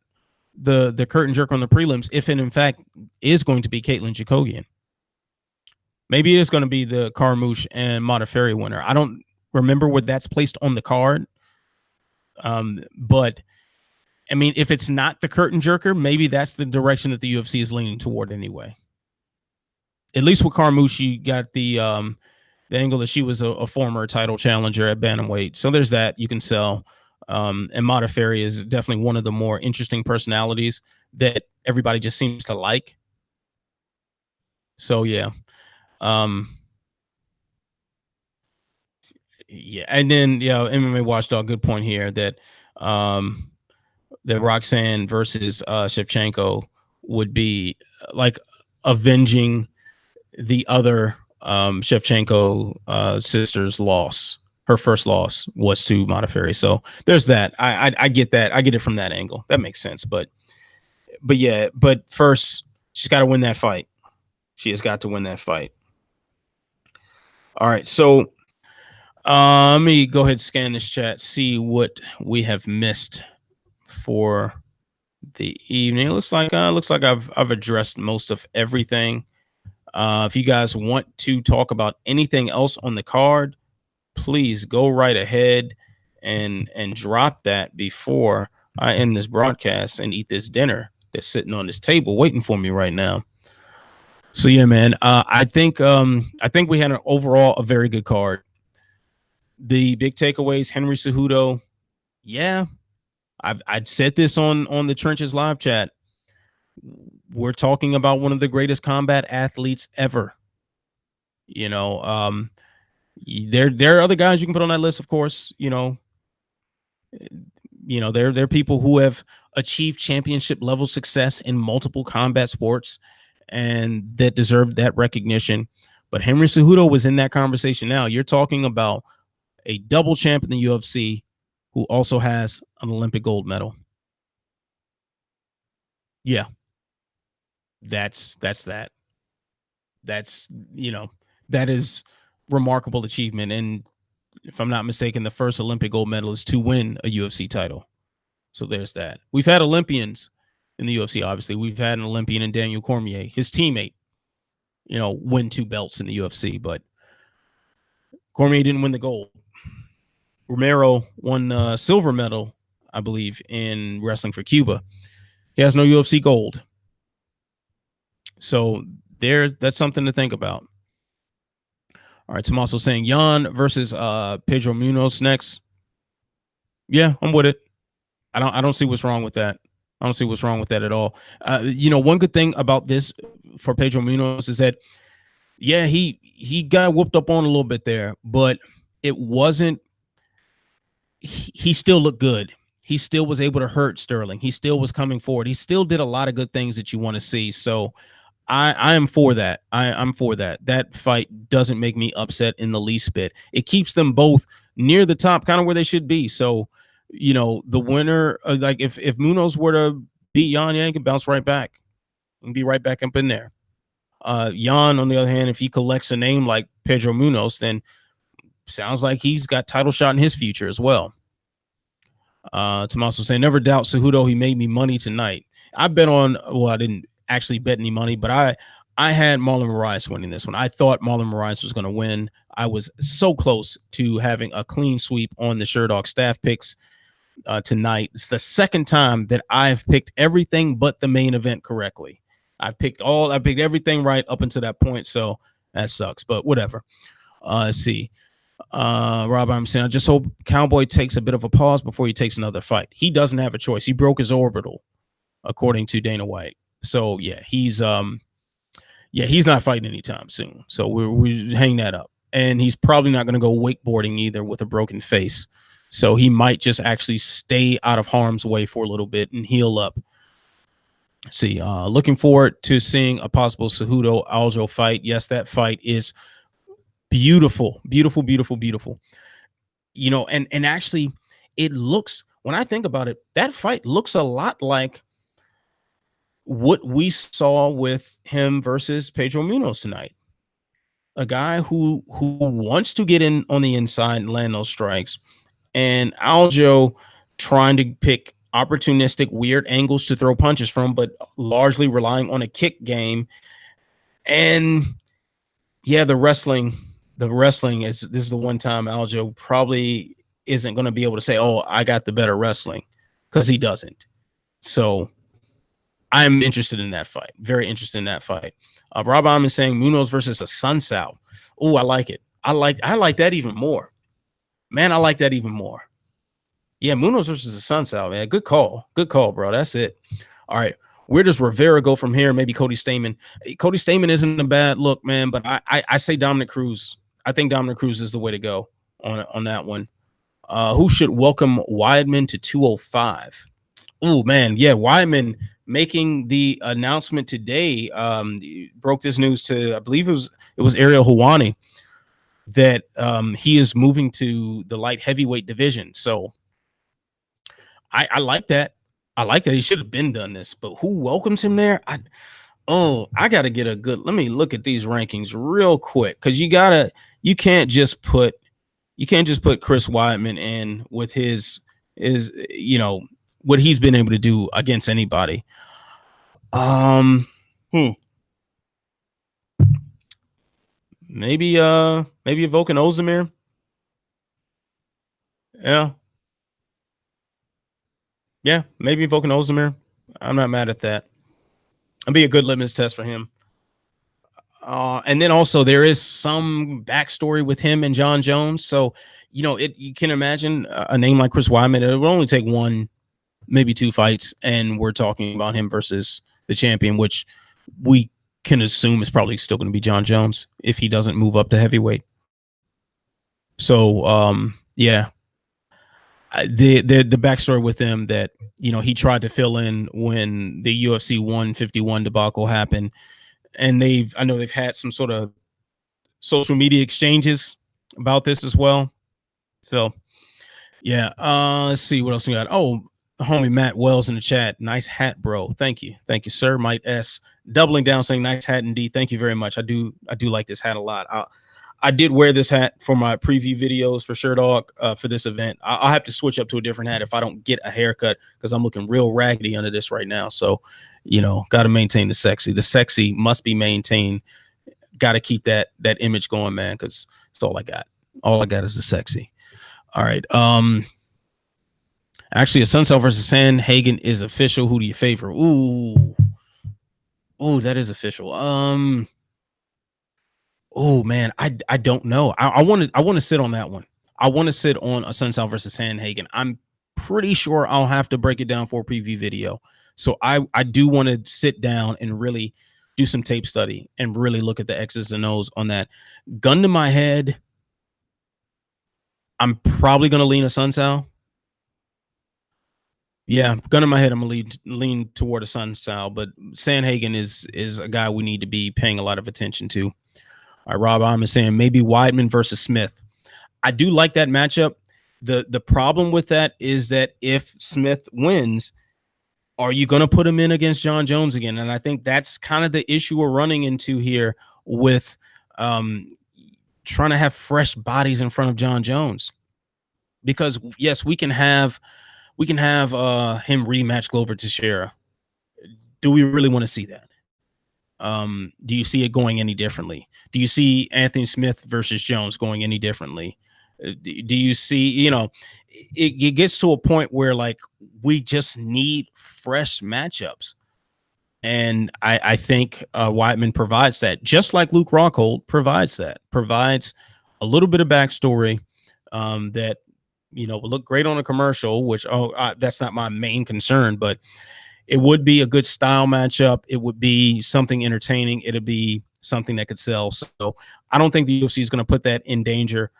the curtain jerk on the prelims if it in fact is going to be Caitlin Jakogian. Maybe it is going to be the Carmouche and Modafferi winner. I don't remember where that's placed on the card. But I mean, if it's not the curtain jerker, maybe that's the direction that the UFC is leaning toward anyway. At least with Carmouche, you got the angle that she was a former title challenger at bantamweight. So there's that you can sell. And Modafferi is definitely one of the more interesting personalities that everybody just seems to like. So yeah. Um, yeah, and then yeah, MMA Watchdog, good point here that um that Roxanne versus Shevchenko would be like avenging the other Shevchenko sister's loss. Her first loss was to Modafferi. So there's that. I get that. I get it from that angle. That makes sense. But yeah, but first she's got to win that fight. She has got to win that fight. All right. So let me go ahead and scan this chat, see what we have missed for the evening. It looks like I've addressed most of everything. If you guys want to talk about anything else on the card, please go right ahead and drop that before I end this broadcast and eat this dinner that's sitting on this table waiting for me right now. So yeah, man. I think we had an overall a very good card. The big takeaways: Henry Cejudo. Yeah, I'd said this on the Trenches live chat. We're talking about one of the greatest combat athletes ever. You know, there are other guys you can put on that list, of course. There are people who have achieved championship level success in multiple combat sports and that deserve that recognition. But Henry Cejudo was in that conversation. Now you're talking about a double champ in the UFC who also has an Olympic gold medal. Yeah, that's that. That's that is remarkable achievement. And if I'm not mistaken, the first Olympic gold medalist to win a UFC title. So there's that. We've had Olympians in the UFC, obviously. We've had an Olympian in Daniel Cormier, his teammate, win 2 belts in the UFC, but Cormier didn't win the gold. Romero won silver medal, I believe, in wrestling for Cuba. He has no UFC gold. So that's something to think about. All right, Tommaso saying Jan versus Pedro Munoz next. Yeah, I'm with it. I don't see what's wrong with that. I don't see what's wrong with that at all. One good thing about this for Pedro Munoz is that, yeah, he got whooped up on a little bit there, but it wasn't. He still looked good. He still was able to hurt Sterling. He still was coming forward. He still did a lot of good things that you want to see. So I am for that. I'm for that. That fight doesn't make me upset in the least bit. It keeps them both near the top, kind of where they should be. So, the winner, like if Munoz were to beat Jan, he can bounce right back and be right back up in there. Jan, on the other hand, if he collects a name like Pedro Munoz, then sounds like he's got title shot in his future as well. Tommaso saying, never doubt Cejudo. He made me money tonight. I bet on, well, I didn't actually bet any money, but I had Marlon Moraes winning this one. I thought Marlon Moraes was going to win. I was so close to having a clean sweep on the Sherdog staff picks tonight. It's the second time that I've picked everything but the main event correctly. I picked everything right up until that point. So that sucks, but whatever. Let's see. Rob, I'm saying I just hope Cowboy takes a bit of a pause before he takes another fight. He doesn't have a choice. He broke his orbital, according to Dana White. So yeah, he's not fighting anytime soon. So we hang that up. And he's probably not going to go wakeboarding either with a broken face. So he might just actually stay out of harm's way for a little bit and heal up. See, looking forward to seeing a possible Cejudo Aljo fight. Yes, that fight is beautiful, beautiful, beautiful, beautiful. And actually, it looks, when I think about it, that fight looks a lot like what we saw with him versus Pedro Munoz tonight. A guy who wants to get in on the inside and land those strikes, and Aljo trying to pick opportunistic, weird angles to throw punches from, but largely relying on a kick game. And yeah, the wrestling is, this is the one time Aljo probably isn't going to be able to say, oh, I got the better wrestling, because he doesn't. So I'm interested in that fight. Very interested in that fight. Rob Am is saying Munoz versus a Sun Sao. Oh, I like it. I like that even more. Man, I like that even more. Yeah, Munoz versus the Sunsao, man. Good call. Good call, bro. That's it. All right. Where does Rivera go from here? Maybe Cody Stamann. Cody Stamann isn't a bad look, man, but I say Dominic Cruz. I think Dominic Cruz is the way to go on that one. Who should welcome Weidman to 205? Oh man, yeah, Weidman making the announcement today. Broke this news to, I believe it was Ariel Helwani, that he is moving to the light heavyweight division. So I like that. I like that. He should have been done this, but who welcomes him there? I gotta get a good. Let me look at these rankings real quick, because you can't just put Chris Weidman in with his what he's been able to do against anybody. Um, hmm. Maybe Volkan Ozdemir. Yeah, yeah, maybe Volkan Ozdemir. I'm not mad at that. It'd be a good litmus test for him. And then also there is some backstory with him and John Jones. So, you can imagine a name like Chris Weidman, it would only take one, maybe two fights, and we're talking about him versus the champion, which we can assume is probably still going to be John Jones if he doesn't move up to heavyweight. So, yeah, the backstory with him, that he tried to fill in when the UFC 151 debacle happened, and I know they've had some sort of social media exchanges about this as well. So yeah, let's see what else we got. Oh, homie Matt Wells in the chat. Nice hat, bro. Thank you, sir. Mike S doubling down, saying nice hat indeed. Thank you very much. I do like this hat a lot. I did wear this hat for my preview videos for sure, dog. For this event, I'll have to switch up to a different hat if I don't get a haircut, because I'm looking real raggedy under this right now. So, got to maintain the sexy. The sexy must be maintained. Got to keep that image going, man, because it's all I got. All I got is the sexy. All right. Actually, a Sunsell versus Sandhagen is official. Who do you favor? Ooh, that is official. Oh man, I don't know. I want to sit on that one. I want to sit on a Sunsell versus Sandhagen. I'm pretty sure I'll have to break it down for a preview video. So I do want to sit down and really do some tape study and really look at the X's and O's on that. Gun to my head, I'm probably going to lean a Sunsell. Yeah, gun in my head, I'm gonna lean toward a Sunsell, but Sandhagen is a guy we need to be paying a lot of attention to. All right, Rob, I'm saying maybe Weidman versus Smith. I do like that matchup. The problem with that is that if Smith wins, are you going to put him in against John Jones again? And I think that's kind of the issue we're running into here with trying to have fresh bodies in front of John Jones. Because yes, we can have him rematch Glover Teixeira. Do we really want to see that? Do you see it going any differently? Do you see Anthony Smith versus Jones going any differently? Do you see, it gets to a point where like we just need fresh matchups. And I think Weidman provides that, just like Luke Rockhold provides a little bit of backstory that will look great on a commercial, which that's not my main concern, but it would be a good style matchup. It would be something entertaining. It'd be something that could sell. So I don't think the UFC is going to put that in danger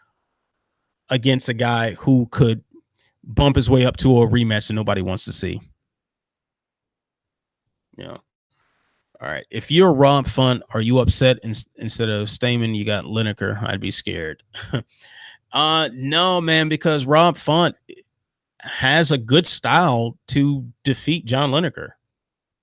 against a guy who could bump his way up to a rematch that nobody wants to see. Yeah. All right. If you're Rob Font, are you upset instead of Stamann you got Lineker? I'd be scared. No, man, because Rob Font has a good style to defeat John Lineker.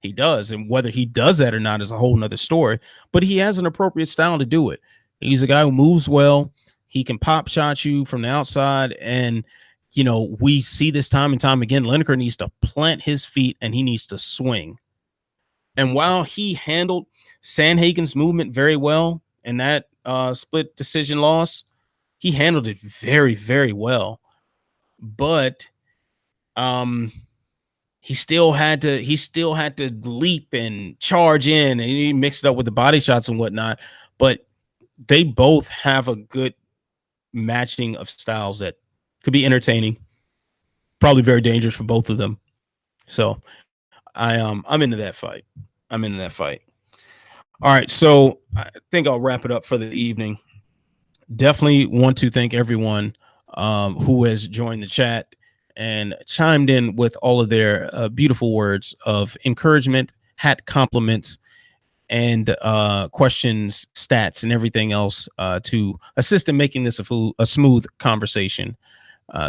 He does, and whether he does that or not is a whole nother story, but he has an appropriate style to do it. He's a guy who moves well. He can pop shot you from the outside, and we see this time and time again. Lineker needs to plant his feet and he needs to swing. And while he handled Sandhagen's movement very well in that split decision loss, he handled it very, very well. But he still had to leap and charge in, and he mixed it up with the body shots and whatnot. But they both have a good matching of styles that could be entertaining. Probably very dangerous for both of them. So I'm into that fight. I'm into that fight. All right, so I think I'll wrap it up for the evening. Definitely want to thank everyone who has joined the chat and chimed in with all of their beautiful words of encouragement, hat compliments, and questions, stats, and everything else to assist in making this a smooth conversation.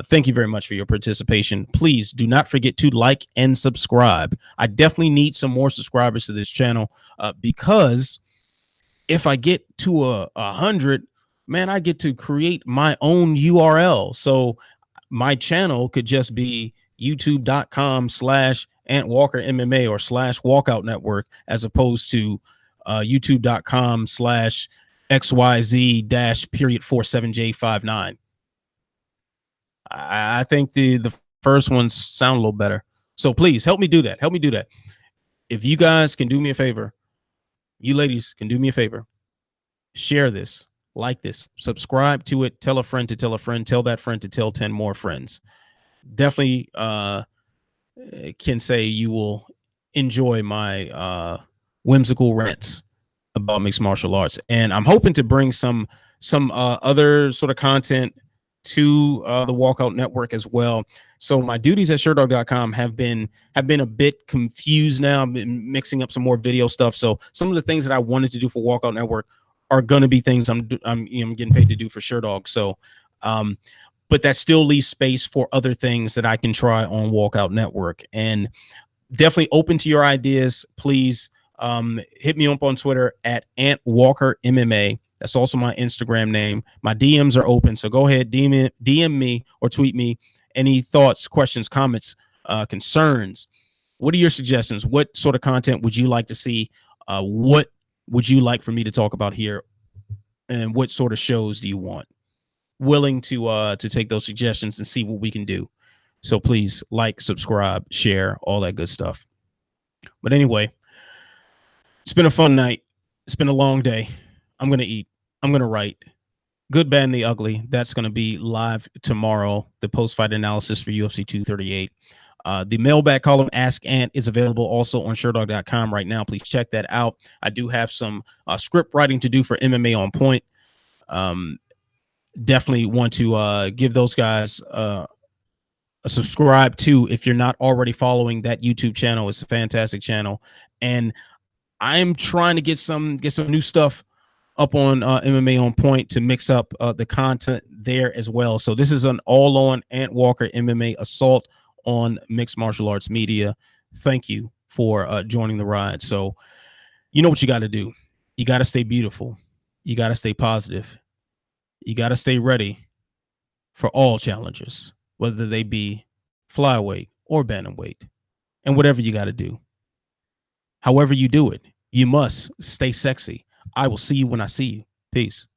Thank you very much for your participation. Please do not forget to like and subscribe. I definitely need some more subscribers to this channel because if I get to a hundred, man, I get to create my own URL. So my channel could just be youtube.com/Ant Walker MMA or /Walkout Network, as opposed to youtube.com/XYZ _47J59. I think the first ones sound a little better. So please help me do that. Help me do that. If you guys can do me a favor, you ladies can do me a favor, share this, like this, subscribe to it, tell a friend to tell a friend, tell that friend to tell 10 more friends. Definitely can say you will enjoy my whimsical rants about mixed martial arts. And I'm hoping to bring some other sort of content to the Walkout Network as well. So my duties at SureDog.com have been a bit confused now. I've been mixing up some more video stuff. So some of the things that I wanted to do for Walkout Network are going to be things I'm getting paid to do for SureDog. So but that still leaves space for other things that I can try on Walkout Network. And definitely open to your ideas. Please hit me up on Twitter at Ant Walker MMA. That's also my Instagram name. My DMs are open, so go ahead, DM me or tweet me any thoughts, questions, comments, concerns. What are your suggestions? What sort of content would you like to see? What would you like for me to talk about here? And what sort of shows do you want? Willing to take those suggestions and see what we can do. So please like, subscribe, share, all that good stuff. But anyway, it's been a fun night. It's been a long day. I'm going to eat. I'm going to write. Good, Bad, and the Ugly. That's going to be live tomorrow. The post-fight analysis for UFC 238. The mailbag column, Ask Ant, is available also on SureDog.com right now. Please check that out. I do have some script writing to do for MMA On Point. Definitely want to give those guys a subscribe to if you're not already following that YouTube channel. It's a fantastic channel, and I'm trying to get some new stuff up on MMA On Point to mix up the content there as well. So this is an all-on Ant Walker MMA assault on mixed martial arts media. Thank you for joining the ride. So you know what you got to do. You got to stay beautiful. You got to stay positive. You got to stay ready for all challenges, whether they be flyweight or bantamweight, and whatever you got to do. However you do it, you must stay sexy. I will see you when I see you. Peace.